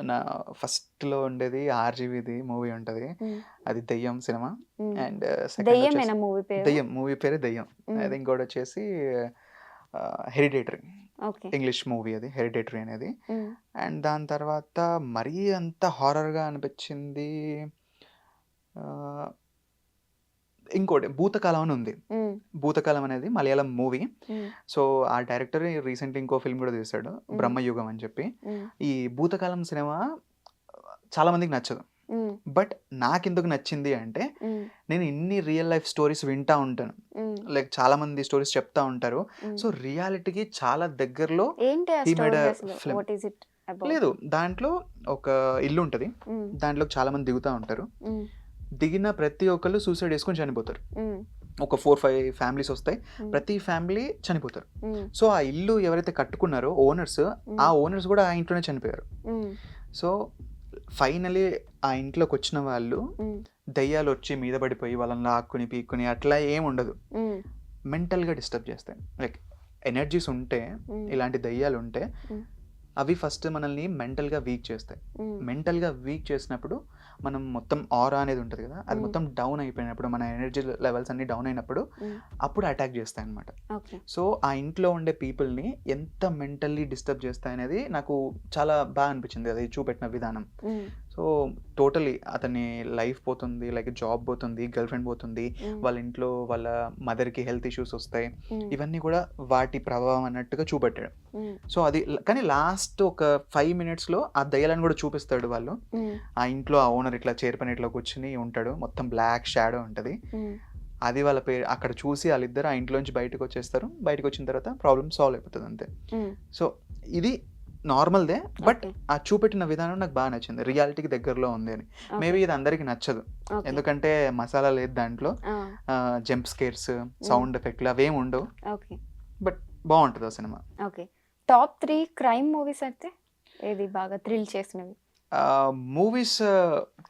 నా ఫస్ట్‌లో ఉండేది 'ఆర్‌జీవిది' మూవీ ఉంటది. హ్మ్. అది 'దెయ్యం' సినిమా. హ్మ్. అండ్ సెకండ్ వచ్చేసి దెయ్యమేనా మూవీ పేరు? 'దెయ్యం' మూవీ పేరే 'దెయ్యం'. హ్మ్. అది ఇంకోటొచ్చేసి 'హెరిడేటరీ' ఓకే. ఇంగ్లీష్ మూవీ అది 'హెరిడేటరీ' అనేది. హ్మ్. అండ్ దాని తర్వాత మరీ అంత హారర్‌గా అనిపించింది ఆహ్, ఇంకోటి 'భూతకాలం' అని ఉంది. హ్మ్. 'భూతకాలం' అనేది మలయాళం మూవీ. హ్మ్. సో, ఆ డైరెక్టర్ రీసెంట్‌లీ ఇంకో ఫిల్మ్ కూడా తీశాడు హ్మ్. 'బ్రహ్మయుగం' అని చెప్పి. హ్మ్. ఈ 'భూతకాలం' సినిమా చాలా మందికి నచ్చదు. హ్మ్. బట్ నాకెందుకు నచ్చింది అంటే, హ్మ్. నేను ఇన్ని రియల్ లైఫ్ స్టోరీస్ వింటా ఉంటాను. హ్మ్. లైక్ చాలామంది స్టోరీస్ చెప్తా ఉంటారు. హ్మ్. సో, రియాలిటీకి చాలా దగ్గరలో ఏంటి ఆ హి మేడ్ స్టోరీ ఎ అసలు? Film. What is it about? లేదు, దాంట్లో ఒక ఇల్లు ఉంటది. హ్మ్. దాంట్లోకి చాలామంది దిగుతా ఉంటారు. హ్మ్. దిగిన ప్రతి ఒక్కళ్ళు సూసైడ్ చేసుకొని చనిపోతారు. హ్మ్. ఒక 4, 5 ఫ్యామిలీస్ వస్తాయి. హ్మ్. ప్రతి ఫ్యామిలీ చనిపోతారు. హ్మ్. సో, ఆ ఇల్లు ఎవరైతే కట్టుకున్నారో ఓనర్స్, హ్మ్. ఆ ఓనర్స్ కూడా ఆ ఇంట్లోనే చనిపోయారు. హ్మ్. సో, ఫైనలీ ఆ ఇంట్లోకొచ్చిన వాళ్ళు హ్మ్. దెయ్యాలొచ్చి మీద పడిపోయి వాళ్ళని లాక్కుని, పీక్కుని అట్లా ఏముండదు. హ్మ్. మెంటల్‌గా డిస్టర్బ్ చేస్తాయి. లైక్ ఎనర్జీస్ ఉంటే, హ్మ్. ఇలాంటి దెయ్యాలుంటే హ్మ్. అవి ఫస్ట్ మనల్ని మెంటల్‌గా వీక్ చేస్తాయి. హ్మ్. మెంటల్‌గా వీక్ చేసినప్పుడు మనం మొత్తం ఆరా అనేది ఉంటది కదా! అది హ్మ్. మొత్తం డౌన్ అయిపోయినప్పుడు, మన ఎనర్జీ లెవెల్స్ అన్నీ డౌన్ అయినప్పుడు హ్మ్. అప్పుడు అటాక్ చేస్తాయన్నమాట. ఓకే. సో, ఆ ఇంట్లో ఉండే పీపుల్‌ని ఎంత మెంటల్లీ డిస్టర్బ్ చేస్తాయనేది నాకు చాలా అనిపించింది అది చూపెట్టిన విధానం. హ్మ్. సో, టోటలీ అతని లైఫ్ పోతుంది, లైక్ జాబ్ పోతుంది, గర్ల్ ఫ్రెండ్ పోతుంది, హ్మ్. వాళ్ళ ఇంట్లో వాళ్ళ మదర్‌కి హెల్త్ ఇష్యూస్ వస్తాయి. హ్మ్. ఇవన్నీ కూడా వాటి ప్రభావం అన్నట్టుగా చూపెట్టాడు. హ్మ్. సో, అది కానీ లాస్ట్ ఒక 5 మినిట్స్‌లో ఆ దెయ్యాలను కూడా చూపిస్తాడు వాళ్ళు. హ్మ్. ఆ ఇంట్లో ఆ ఓనర్ ఇట్లా చైర్ పైన ఇట్లా కూర్చొని ఉంటాడు. మొత్తం బ్లాక్ షాడో ఉంటది. హ్మ్. అది వాళ్ళ అక్కడ చూసి ఆళ్ళిద్దరు ఆ ఇంట్లోంచి బయటకొచ్చేస్తారు. బయటకొచ్చిన తర్వాత ప్రాబ్లమ్ సాల్వ్ అయిపోతది అంతే. హ్మ్. సో, ఇది నార్మల్‌దే. But okay. ఆ చూపెట్టిన విధానం నాకు నచ్చింది. రియాలిటీకి దగ్గరలో ఉంది అని. ఓకే. మేబీ ఇది అందరికి నచ్చదు. ఓకే. ఎందుకంటే మసాలా లేదు దాంట్లో. ఆ! జంప్ స్కేర్స్, హ్మ్. సౌండ్ ఎఫెక్ట్‌లు అవేమి ఉండవు. ఓకే. బట్ బావుంటది ఆ cinema. Okay. Top 3 crime movies అయితే ఏది బాగా థ్రిల్ చేసినవి? మూవీస్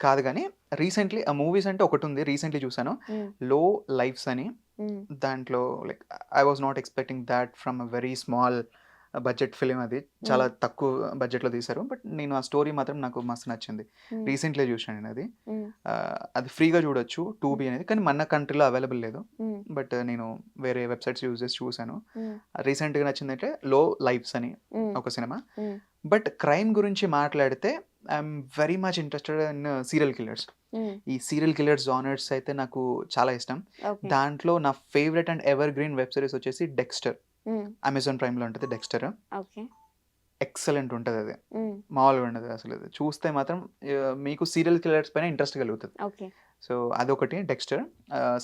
కాదు గానీ రీసెంట్‌లీ మూవీస్ అంటే ఒకటుంది. రీసెంట్‌లీ చూసాను. హ్మ్. 'లో లైఫ్స్' అని. హ్మ్. దాంట్లో like I was not expecting thought from a very small budget film అది. చాలా హ్మ్. తక్కువ బడ్జెట్‌లో తీశారు. బట్ నేను ఆ స్టోరీ మాత్రం నాకు మస్తు నచ్చింది. హ్మ్. రీసెంట్‌లీ చూసాను నేనది. హ్మ్. అది ఫ్రీగా చూడొచ్చు హ్మ్. 2బీ అనేది. కానీ మన కంట్రీలో అవైలబుల్ లేదు. హ్మ్. బట్ నేను వేరే వెబ్‌సైట్స్ యూజ్ చేసి చూసాను. హ్మ్. రీసెంట్‌గా నచ్చిందంటే 'లో లైఫ్స్' అని హ్మ్. ఒక సినిమా. హ్మ్. బట్ క్రైమ్ గురించి మాట్లాడితే I'm very much interested in serial killers. హ్మ్. ఈ సీరియల్ కిల్లర్స్ జానర్స్ అయితే నాకు చాలా ఇష్టం. ఓకే. దాంట్లో నా favourite and ever green web series వచ్చేసి 'డెక్స్టర్'. హ్మ్. అమెజాన్ ప్రైమ్‌లో ఉంటది 'డెక్స్టర్'. ఓకే. ఎక్సలెంట్ ఉంటదది. హ్మ్. మామూలుగా ఉండదు అసలది. చూస్తే మాత్రం మీకు సీరియల్ కిల్లర్స్ పైన ఇంట్రెస్ట్ కలుగుతది. ఓకే. సో, అదొకటి 'డెక్స్టర్'.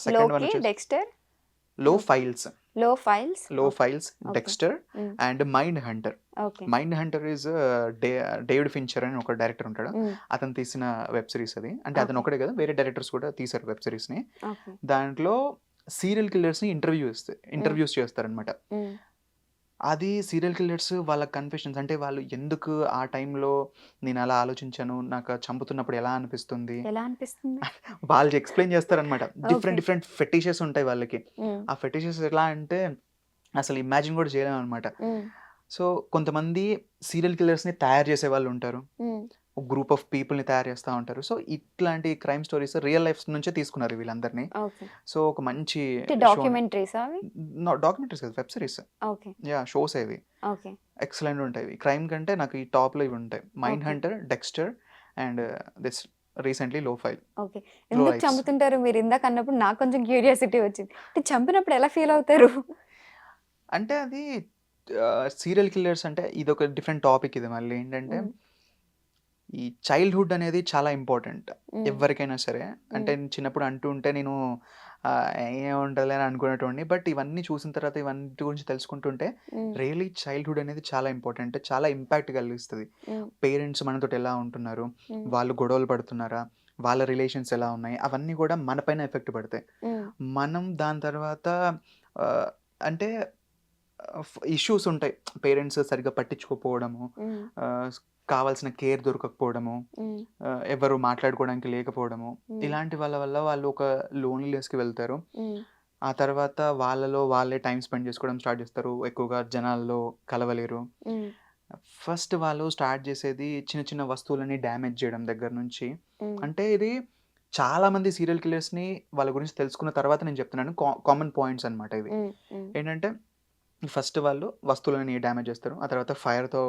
సెకండ్ వన్ 'లోకి', వచ్చేసి 'డెక్స్టర్', 'లో 'లో', ఫైల్స్'. 'లో ఫైల్స్'. 'లో ఓకే. Files', okay. 'డెక్స్టర్' హ్మ్. And 'mind Hunter'. Okay. 'Mind Hunter' is day David Fincher అని ఒక డైరెక్టర్ ఉంటాడు. హ్మ్. అతను తీసిన వెబ్ సీరీస్ అది. అంటే అతను ఓకే. ఒక్కడే కాదు, వేరే డైరెక్టర్స్ కూడా తీశారు వెబ్ సీరీస్‌ని. ఓకే. దాంట్లో సీరియల్ కిల్లర్స్‌ని హ్మ్. ఇంటర్వ్యూస్ చేస్తారనమాట. హ్మ్. అది సీరియల్ కిల్లర్స్ వాళ్ళ కన్ఫెషన్స్ అంటే వాళ్ళు ఎందుకు ఆ టైంలో నేను అలా ఆలోచించాను, నాకు చంపుతున్నప్పుడు ఎలా అనిపిస్తుంది, ఎలా అనిపిస్తుంది? వాళ్ళు ఎక్స్‌ప్లెయిన్ చేస్తారనమాట. ఓకే. డిఫరెంట్ డిఫరెంట్ ఫెటిషెస్ ఉంటాయి వాళ్ళకి. హ్మ్. ఆ ఫెటిషెస్ ఎలా అంటే అసలు ఇమాజిన్ కూడా చేయలేమనమాట. హ్మ్. సో, కొంతమంది సీరియల్ కిల్లర్స్‌ని తయారు చేసేవాళ్ళుంటారు. హ్మ్. ఒక గ్రూప్ ఆఫ్ పీపుల్‌ని తయారు చేస్తా ఉంటారు. సో, ఇట్లాంటి క్రైమ్ స్టోరీస్ రియల్ లైఫ్ నుంచే తీసుకున్నారు వీళ్ళందరిని. ఓకే. సో, ఒక మంచి అంటే షోని డాక్యుమెంటరీసా అవి? డాక్యుమెంటరీస్ కాదు, వెబ్ సీరీస్. ఓకే. యాహ్! షోసే ఇవి. ఓకే. ఎక్సలెంట్ ఉంటాయి. క్రైమ్ కంటే నాకు ఈ టాప్‌లో ఇవి ఉంటాయి. 'Mind okay. Hunter', 'Dexter' and this recently లో ఫైల్. ఓకే. ఎందుకు Heights. చంపుతుంటారు? మీరు ఇందాక అన్నప్పుడు నాకు కొంచెం క్యూరియాసిటీ వచ్చింది. అంటే చంపినప్పుడు ఎలా ఫీల్ అవుతారు? అంటే అది సీరియల్ కిల్లర్స్ అంటే ఇదొక డిఫరెంట్ టాపిక్ ఇది మళ్ళీ ఏంటంటే హ్మ్. ఈ చైల్డ్‌హుడ్ అనేది చాలా ఇంపార్టెంట్. హ్మ్. ఎవ్వరికైనా సరే. అంటే హ్మ్. చిన్నప్పుడు అంటూ ఉంటే నేను ఏముంటదిలే అని అనుకునేటోడిని. బట్ ఇవన్నీ చూసిన తర్వాత ఇవన్నిటి గురించి తెలుసుకుంటుంటే హ్మ్. రియల్లీ చైల్డ్‌హుడ్ అనేది చాలా ఇంపార్టెంట్. చాలా ఇంపాక్ట్ కలిగిస్తది. హ్మ్. పేరెంట్స్ మనతోటి ఎలా ఉంటున్నారు? హ్మ్. వాళ్ళు గొడవలు పడుతున్నారా? వాళ్ళ రిలేషన్స్ ఎలా ఉన్నాయి? అవన్నీ కూడా మన పైన ఎఫెక్ట్ పడతాయి. హ్మ్. మనం దాని తర్వాత ఆహ్, అంటే ఇష్యూస్ ఉంటాయి. పేరెంట్స్ సరిగ్గా పట్టించుకోకపోవడము, హ్మ్. ఆహ్, కావాల్సిన కేర్ దొరకకపోవడము, హ్మ్. ఎవరు మాట్లాడుకోవడానికి లేకపోవడము, హ్మ్. ఇలాంటి వాళ్ళ వల్ల వాళ్ళు ఒక లోన్లీనెస్‌కి వెళ్తారు. హ్మ్. ఆ తర్వాత వాళ్ళలో వాళ్ళే టైమ్ స్పెండ్ చేసుకోవడం స్టార్ట్ చేస్తారు. ఎక్కువగా జనాల్లో కలవలేరు. హ్మ్. ఫస్ట్ వాళ్ళు స్టార్ట్ చేసేది చిన్న చిన్న వస్తువులని డ్యామేజ్ చేయడం దగ్గర నుంచి. హ్మ్. అంటే ఇది చాలామంది సీరియల్ కిల్లర్స్‌ని వాళ్ళ గురించి తెలుసుకున్న తర్వాత నేను చెప్తున్నాను. కామన్ పాయింట్స్ అన్నమాట ఇవి. హ్మ్. హ్మ్. ఏంటంటే ఫస్ట్ వాళ్ళు వస్తువులని డ్యామేజ్ చేస్తారు. ఆ తర్వాత ఫైర్‌తో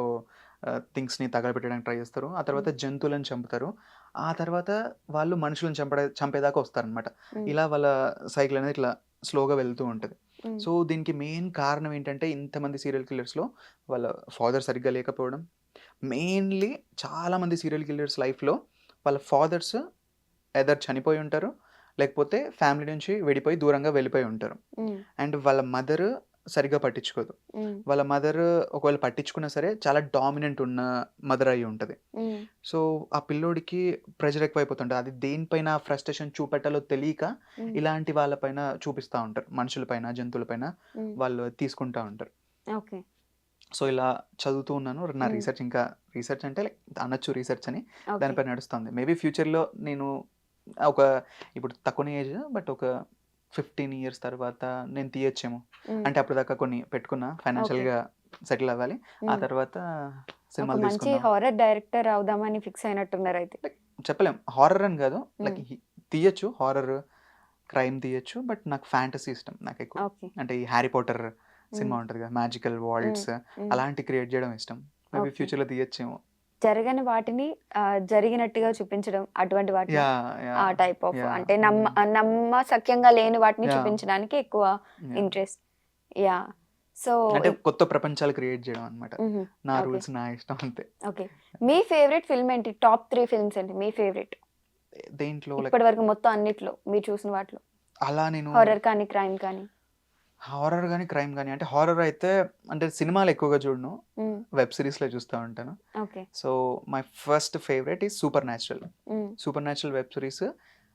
థింగ్స్‌ని తగలబెట్టడానికి ట్రై చేస్తారు. ఆ తర్వాత హ్మ్. జంతువులను చంపుతారు. ఆ తర్వాత వాళ్ళు మనుషులను చంపేదాకా వస్తారనమాట. హ్మ్. ఇలా వాళ్ళ సైకిల్ అనేది ఇట్లా స్లోగా వెళ్తూ ఉంటది. హ్మ్. సో, దీనికి మెయిన్ కారణం ఏంటంటే ఇంతమంది సీరియల్ కిల్లర్స్‌లో వాళ్ళ ఫాదర్ సరిగ్గా లేకపోవడం. మెయిన్‌లీ చాలామంది సీరియల్ కిల్లర్స్ లైఫ్‌లో వాళ్ళ ఫాదర్స్ ఎయిదర్ చనిపోయి ఉంటారు. లేకపోతే ఫ్యామిలీ నుంచి విడిపోయి దూరంగా వెళ్ళిపోయి ఉంటారు. హ్మ్. అండ్ వాళ్ళ మదర్ సరిగ్గా పట్టించుకోదు. హ్మ్. వాళ్ళ మదర్ ఒకవేళ పట్టించుకున్నా సరే చాలా డామినెంట్ ఉన్న మదర్ అయ్యి ఉంటది. హ్మ్. సో, ఆ పిల్లోడికి ప్రెషర్ ఎక్కువైపోతుంటది. అది దేనిపైన ఫ్రస్ట్రేషన్ చూపెట్టాలో తెలియక హ్మ్. ఇలాంటి వాళ్ళ పైన చూపిస్తా ఉంటారు. మనుషుల పైన, జంతువుల పైన హ్మ్. వాళ్ళు తీసుకుంటా ఉంటారు. ఓకే. సో, ఇలా చదువుతూ ఉన్నాను. నా హ్మ్. రీసెర్చ్ ఇంకా రీసెర్చ్ అంటే లైక్ అనొచ్చు రీసెర్చ్ అని. ఓకే. దానిపై నడుస్తుంది. మేబీ ఫ్యూచర్‌లో నేను ఒక ఇప్పుడు తక్కువనే ఏజ్ బట్ ఒక 15 ఇయర్స్ తర్వాత నేను తీయొచ్చేమో. హ్మ్. అంటే అప్పటిదాకా కొన్ని పెట్టుకున్నా. ఓకే. ఫైనాన్షియల్‌గా సెటిల్ అవ్వాలి. ఆ హ్మ్. తర్వాత ఒక సినిమాలు మంచి తీసుకుందాం. హారర్ డైరెక్టర్ అవుదామని ఫిక్స్ అయినట్టున్నారైతే. లైక్ చెప్పలేం. హారర్ అని కాదు. హ్మ్. లైక్ తీయొచ్చు. హారర్, క్రైమ్ తీయొచ్చు. బట్ నాకు ఫ్యాంటసీ ఇష్టం నాకెక్కువ. ఓకే. అంటే ఈ 'హ్యారీ పాటర్' హ్మ్. సినిమా ఉంటది కదా! మ్యాజికల్ హ్మ్. వరల్డ్స్ హ్మ్. అలాంటివి క్రియేట్ చేయడం ఇష్టం. Maybe okay. ఫ్యూచర్‌లో తీయొచ్చేమో. జరగని వాటిని జరిగినట్టుగా చూపించడం అటువంటి వాటినా? యాహ్! ఆ యాహ్! Type of yeah! అంటే హ్మ్. నమ్మశక్యంగా లేని వాటిని యాహ్! చూపించడానికి ఎక్కువ యాహ్! ఇంట్రెస్ట్. యాహ్! సో, అంటే కొత్త ప్రపంచాలు క్రియేట్ చేయడం అన్నమాట. హుహు. నా ఓకే. రూల్స్ నా ఇష్టం అంతే. ఓకే. మీ ఫేవరెట్ ఫిల్మ్ ఏంటి? టాప్ 3 ఫిల్మ్స్ ఏంటి మీ ఫేవరెట్? దేంట్లో లైక్ ఇప్పటి వరకు మొత్తం అన్నిట్లో మీరు చూసిన వాటిలో. అలా నేను హారర్ కానీ, క్రైమ్ కానీ? హారర్ గాని, క్రైమ్ గాని అంటే హారర్ అయితే అంటే సినిమాలు ఎక్కువగా చూడను. హ్మ్. వెబ్ సీరీస్‌లే చూస్తా ఉంటాను. Okay. So, my first favourite is 'super natural'. హ్మ్. 'సూపర్ న్యాచురల్' వెబ్ సిరీస్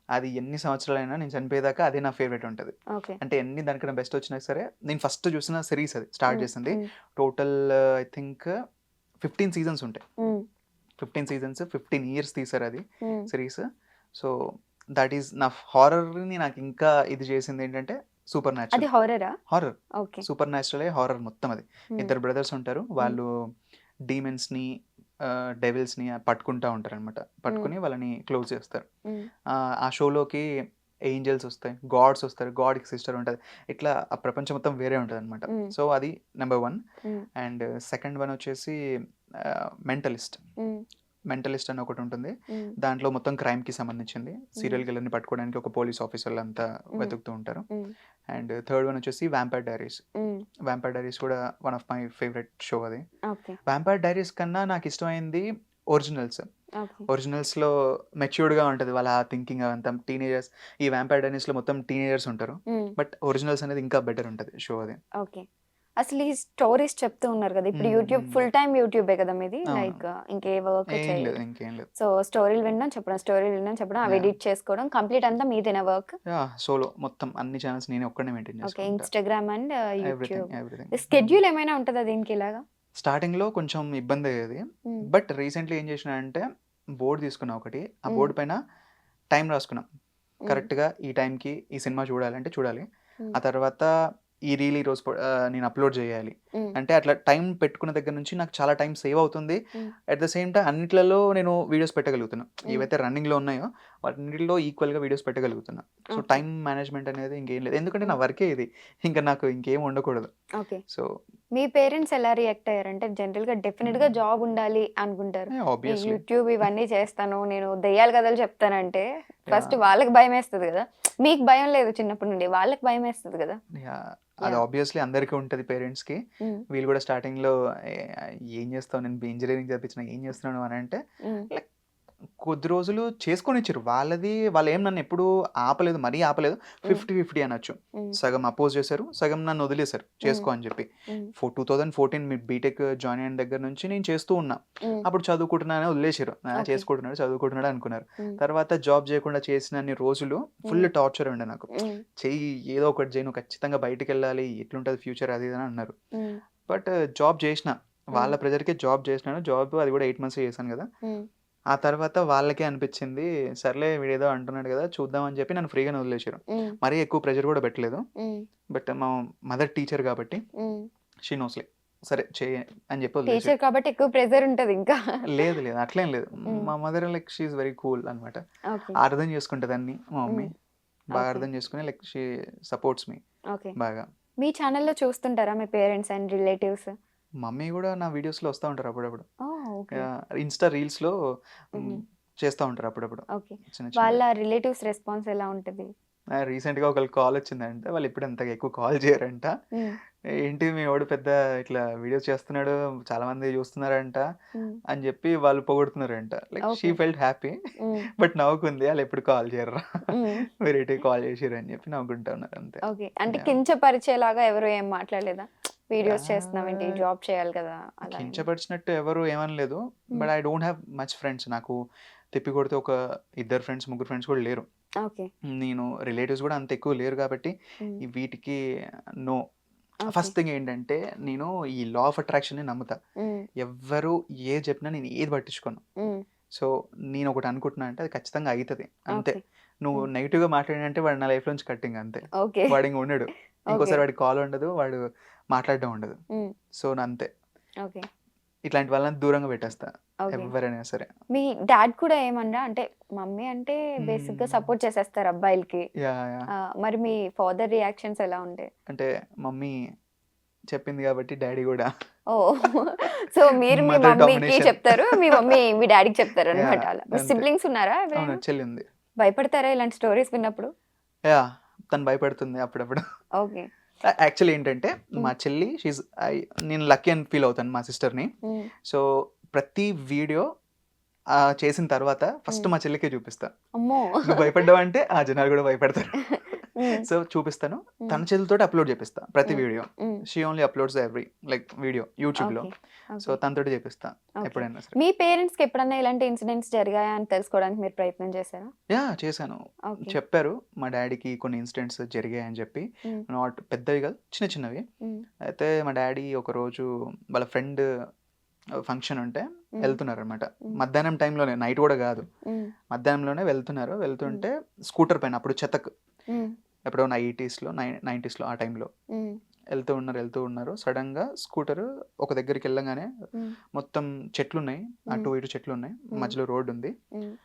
అది ఎన్ని సంవత్సరాలైనా నేను చనిపోయేదాకా అదే నా ఫేవరెట్ ఉంటది. ఓకే. అంటే ఎన్ని దానికన్నా బెస్ట్ వచ్చినా సరే నేను ఫస్ట్ చూసిన సిరీస్ అది స్టార్ట్ హ్మ్. చేసింది. హ్మ్. టోటల్ ఐ థింక్ 15 సీజన్స్ ఉంటాయి. హ్మ్. 15 సీజన్స్ 15 ఇయర్స్ తీశారది హ్మ్. సీరీస్. సో, దట్ ఈస్ నా హారర్‌ని నాకింకా ఇది చేసిందేంటంటే 'సూపర్ అది న్యాచురల్'. హారరా? హారర్. ఓకే. 'సూపర్ న్యాచురలే' హారర్ మొత్తం అది. హ్మ్. ఇద్దరు బ్రదర్స్ ఉంటారు. హ్మ్. వాళ్ళు డీమన్స్‌ని డెవిల్స్‌ని పట్టుకుంటా ఉంటారనమాట. హ్మ్. పట్టుకొని వాళ్ళని క్లోజ్ చేస్తారు. హ్మ్. ఆ షోలోకి ఏంజెల్స్ ఒస్తాయి. గాడ్స్ ఒస్తారు. గాడ్‌కి సిస్టర్ ఉంటది. ఇట్లా ఆ ప్రపంచం మొత్తం వేరే ఉంటదనమాట. హ్మ్. సో, అది నంబర్ 1. హ్మ్. అండ్ సెకండ్ వన్ వచ్చేసి 'మెంటలిస్ట్.' హ్మ్. 'మెంటలిస్ట్' అని ఒకటుంటుంది. హ్మ్. దాంట్లో మొత్తం క్రైమ్‌కి సంబంధించింది. హ్మ్. సీరియల్ కిల్లర్‌ని పట్టుకోవడానికి ఒక పోలీస్ ఆఫీసర్‌లంతా హ్మ్. వెతుకుతూ ఉంటారు. హ్మ్. అండ్ థర్డ్ వన్ వచ్చేసి 'వ్యాంపైర్ డైరీస్.' హ్మ్. 'వ్యాంపైర్ డైరీస్' కూడా one of my favourite show అది. ఓకే. 'వ్యాంపైర్ డైరీస్' కన్నా నాకిష్టమైంది ఒరిజినల్స్. ఓకే. ఒరిజినల్స్‌లో మెచ్యూర్డ్‌గా ఉంటది. వాళ్ళ థింకింగ్ అదంతా టీనేజర్స్. ఈ 'వ్యాంపైర్ డైరీస్‌లో' మొత్తం టీనేజర్స్ ఉంటారు. హ్మ్. బట్ ఒరిజినల్స్ అనేది ఇంకా బెటర్ ఉంటది షో అది. ఓకే. అసలు ఈ స్టోరీస్ చెప్తూ ఉన్నారు గదా! ఇప్పుడు హ్మ్. యూట్యూబ్ హ్మ్. ఫుల్ టైమ్ యూట్యూబే కదా మీది? అవును. లైక్ ఇంకే వర్క్ ఏం లేదు. చేయరు. ఇంకేం లేదు. సో, స్టోరీలు వినడం, చెప్పడం, స్టోరీలు వినడం, చెప్పడం, అవి యాహ్! ఎడిట్ చేసుకోవడం కంప్లీట్ అంతా మీదేనా వర్క్? యాహ్! సోలో మొత్తం అన్ని ఛానెల్స్ నేనే ఒక్కడినే మెయింటైన్ ఓకే. చేసుకుంటా. Instagram and everything. YouTube. Everything. హ్మ్. స్కెడ్యూల్ ఏమైనా ఉంటదా దీనికి ఇలాగా? స్టార్టింగ్‌లో కొంచెం ఇబ్బందయ్యేది. హ్మ్. బట్ రీసెంట్‌లీ ఏం చేసినానంటే బోర్డ్ తీసుకున్నా ఒకటి. ఆ హ్మ్. బోర్డ్ పైన టైం రాసుకున్నా. హ్మ్. కరెక్ట్‌గా ఈ టైంకి ఈ సినిమా చూడాలంటే చూడాలి. హ్మ్. ఆ తర్వాత ఈ రీల్ ఈరోజు నేను అప్‌లోడ్ చేయాలి. హ్మ్. అంటే అట్లా టైం పెట్టుకున్న దగ్గర నుంచి నాకు చాలా టైం సేవ్ అవుతుంది. హ్మ్. అట్ ద సేమ్ టైమ్ అన్నిట్లలో నేను వీడియోస్ పెట్టగలుగుతున్నా. హ్మ్. ఏవైతే రన్నింగ్‌లో ఉన్నాయో వాటన్నిటిలో ఈక్వల్‌గా వీడియోస్ పెట్టగలుగుతున్నా. So, okay. టైమ్ మేనేజ్‌మెంట్ అనేది ఇంకేం లేదు. ఎందుకంటే నా హ్మ్. వర్కే ఇది. ఇంకా నాకు ఇంకేం ఉండకూడదు. ఓకే. సో, మీ పేరెంట్స్ ఎలా రియాక్ట్ అయ్యారు? అంటే జనరల్‌గా డెఫినిట్‌గా జాబ్ ఉండాలి అనుకుంటారు. ఈ ఆబ్వియస్లీ. యూట్యూబ్ ఇవన్నీ చేస్తాను, నేను దెయ్యాల కథలు చెప్తానంటే ఫస్ట్ యాహ్! వాళ్ళకి భయమేస్తది గదా! మీకు భయం లేదు చిన్నప్పటి నుండి. వాళ్ళకి భయమేస్తది గదా! యాహ్! అది యాహ్! ఆబ్వియస్లీ అందరికీ ఉంటది పేరెంట్స్‌కి. హ్మ్. వీళ్ళు కూడా స్టార్టింగ్‌లో ఏ ఏం చేస్తావు నేను ఇంజినీరింగ్ చదివించినా ఏం చేస్తున్నావు అని అంటే హ్మ్. లైక్ కొద్ది రోజులు చేసుకొనిచ్చిర్రు. వాళ్ళేం నన్నెప్పుడూ ఆపలేదు. మరీ ఆపలేదు. హ్మ్. 50, 50 అనొచ్చు. హ్మ్. సగం అపోజ్ చేశారు. సగం నన్ను వదిలేసారు. హ్మ్. చేసుకో అని చెప్పి. హ్మ్. 2014 బీటెక్ జాయిన్ అయిన దగ్గర నుంచి నేను చేస్తూ ఉన్నా. హ్మ్. అప్పుడు చదువుకుంటున్నానని వదిలేసిర్రు. ఓకే. చేసుకుంటున్నాడు, చదువుకుంటున్నాడు అనుకున్నారు. హ్మ్. తర్వాత జాబ్ చేయకుండా చేసినన్ని రోజులు ఫుల్ హ్మ్. టార్చర్ ఉండే నాకు. హ్మ్. చెయ్యి ఏదో ఒకటి చెయ్యి. నువ్వు ఖచ్చితంగా బయటికెళ్ళాలి. ఎట్లుంటది ఫ్యూచర్ అది ఇది అని అన్నారు. హ్మ్. బట్ జాబ్ చేసిన. వాళ్ళ హ్మ్. ప్రెషర్‌కే జాబ్ చేసినాను. జాబ్ అది కూడా 8 మంత్సే చేశాను కదా! హ్మ్. ఆ తర్వాత వాళ్ళకే అనిపిచ్చింది. సర్లే వీడేదో అంటున్నాడు గదా! చూద్దాం అని చెప్పి నన్ను ఫ్రీగానే వదిలేసారు. హ్మ్. మరీ ఎక్కువ ప్రెషర్ గూడా పెట్టలేదు. హ్మ్. బట్ మా మదర్ టీచర్ గాబట్టి హ్మ్. షీ నోస్ లైక్ సరే చెయ్యి అని చెప్పి వదిలేసారు. టీచర్ కాబట్టి ఎక్కువ ప్రెషర్ ఉంటది ఇంకా. లేదు లేదు అట్లేం లేదు. హ్మ్. మా mother like she is very cool అనమాట. ఓకే. అర్థం చేసుకుంటది అన్నీ మా మమ్మీ. హ్మ్. బాగా ఓకే. అర్థం చేసుకొని like she supports me okay. బాగా. మీ ఛానెల్‌లో చూస్తుంటారా మీ పేరెంట్స్ అండ్ రిలేటివ్స్? మమ్మీ గూడా నా వీడియోస్‌లో వస్తా ఉంటారు అప్పుడప్పుడు. ఓహ్! ఓకే. ఇన్‌స్టా రీల్స్‌లో హుహు. హ్మ్, చేస్తా ఉంటారు అప్పుడప్పుడు. ఓకే. చిన్న వాళ్ళ చిన్నవి. రిలేటివ్స్ రెస్పాన్స్ ఎలా ఉంటది? రీసెంట్‌గా ఒకళ్ళకి కాలొచ్చిందంట. వాళ్ళెప్పుడు అంతగా ఎక్కువ కాల్ చేయరంట. హ్మ్. ఏంటి మీ వోడు పెద్ద ఇట్లా వీడియోస్ చేస్తున్నాడు. చాలా మంది చూస్తున్నారంట హ్మ్. అని జెప్పి వాళ్ళు పొగుడుతున్నారంట. Like she okay. Felt happy. Hmm. But నవ్వుకుంది. ఆళ్ళెప్పుడు కాల్ చేయరురా. హ్మ్. వెరైటీ కాల్ చేసిర్రు అని చెప్పి నవ్వుకుంటా ఉన్నారు అంతే. ఓకే. అంటే యాహ్! కించపరిచేలాగా ఎవరు ఏం మాట్లాడలేదా? వీడియోస్ చేస్తున్నావేంటి? యాహ్! జాబ్ చేయాలి కదా! అలా ఏమన్నా? కించపరిచినట్టు ఎవరు ఏమనలేదు. హ్మ్. But I don't have much friends. నాకు తిప్పికొడితే ఒక ఇద్దరు ఫ్రెండ్స్, ముగ్గురు ఫ్రెండ్స్ కూడా లేరు. ఓకే. నేను రిలేటివ్స్ గూడా అంత ఎక్కువ లేరు గాబట్టి హ్మ్. ఈ వీటికి నో. ఓకే. ఫస్ట్ థింగ్ ఏంటంటే, నేను ఈ లా ఆఫ్ అట్రాక్షన్‌ని నమ్ముతా. హ్మ్. ఎవ్వరు ఏది చెప్పినా నేను ఏది పట్టించుకోను. హ్మ్. సో, నేనొకటి అనుకుంటున్నా అంటే అది ఖచ్చితంగా అయితది. అంతే. ఓకే. నువ్వు హ్మ్. నెగెటివ్‌గా మాట్లాడినంటే వాడు నా లైఫ్‌లో నుంచి కట్ ఇంగ అంతే. ఓకే. వాడింక ఉండడు. ఓకే. ఇంకోసారి వాడికి కాల్ ఉండదు. వాడు మాట్లాడడం ఉండదు. హ్మ్. సో, అంతే. ఓకే. ఇట్లాంటి వాళ్ళని దూరంగా పెట్టేస్తా. ఓకే. ఎవ్వరైనా సరే. మీ డ్యాడ్ కూడా ఏమనరా? అంటే మమ్మీ అంటే బేసిక్‌గా హ్మ్. సపోర్ట్ చేసేస్తారు అబ్బాయిలకి. యాహ్! మరి మీ ఫాదర్ రియాక్షన్స్ ఎలా ఉంటాయి? అంటే మమ్మీ చెప్పింది గాబట్టి డ్యాడీ గూడా ఓహ్! సో, మీరు మీ మదర్ మమ్మీకి డామినేషన్. చెప్తారు. మీ మమ్మీ మీ డ్యాడీకి చెప్తారనమాట యాహ్! అలా. మీ అంతే. సిబ్లింగ్స్ ఉన్నారా అవును. ఎవరైనా? చెల్లుంది. భయపడతారా ఇలాంటి స్టోరీస్ విన్నప్పుడు? యాహ్! తను భయపడుతుంది అప్పుడప్పుడు. ఓకే. యాక్చువల్లీ ఏంటంటే హ్మ్. మా చెల్లి నేను లక్కీ అని ఫీల్ అవుతాను మా సిస్టర్‌ని. హ్మ్. సో, ప్రతి వీడియో చేసిన తర్వాత ఫస్ట్ హ్మ్. మా చెల్లికే చూపిస్తా. అమ్మో! నువ్వు భయపడ్డావంటే ఆ జనాలు గూడా భయపడతారు. హ్మ్. సో, చూపిస్తాను. హ్మ్. తన చేతులతోటి అప్‌లోడ్ చేపిస్తా ప్రతి hmm. Video. Hmm. She only uploads like video యూట్యూబ్‌లో. ఓకే. So, okay. తనతోటి చేపిస్తా ఓకే. ఎప్పుడైనా సరే. మీ పేరెంట్స్‌కి ఎప్పుడన్నా ఇలాంటి ఇన్సిడెంట్స్ జరిగాయా అని తెలుసుకోవడానికి మీరు ప్రయత్నం చేశారా? యాహ్! చేశాను. ఓకే. చెప్పారు. మా డ్యాడీకి కొన్ని ఇన్సిడెంట్స్ జరిగాయని చెప్పి. హ్మ్. నాట్ పెద్దవి కాదు. చిన్న చిన్నవి. హ్మ్. అయితే మా డ్యాడీ ఒకరోజు వాళ్ళ ఫ్రెండ్ ఫంక్షన్ ఉంటే హ్మ్. ఎళ్తున్నారనమాట. హ్మ్. మధ్యాహ్నం టైంలోనే నైట్ గూడా గాదు. హ్మ్. మధ్యాహ్నంలోనే వెళ్తున్నారు. హ్మ్. వెళ్తుంటే స్కూటర్ పైన అప్పుడు చెతక్ హ్మ్. ఎప్పుడో 90స్‌లో ఆ టైంలో. హ్మ్. వెళ్తూ ఉన్నారు. సడెన్‌గా స్కూటరు ఒక దగ్గరికెళ్ళంగానే హ్మ్. మొత్తం చెట్లున్నాయి. హ్మ్. అటు ఇటు చెట్లున్నాయి. హ్మ్. మధ్యలో రోడ్డుంది. హ్మ్.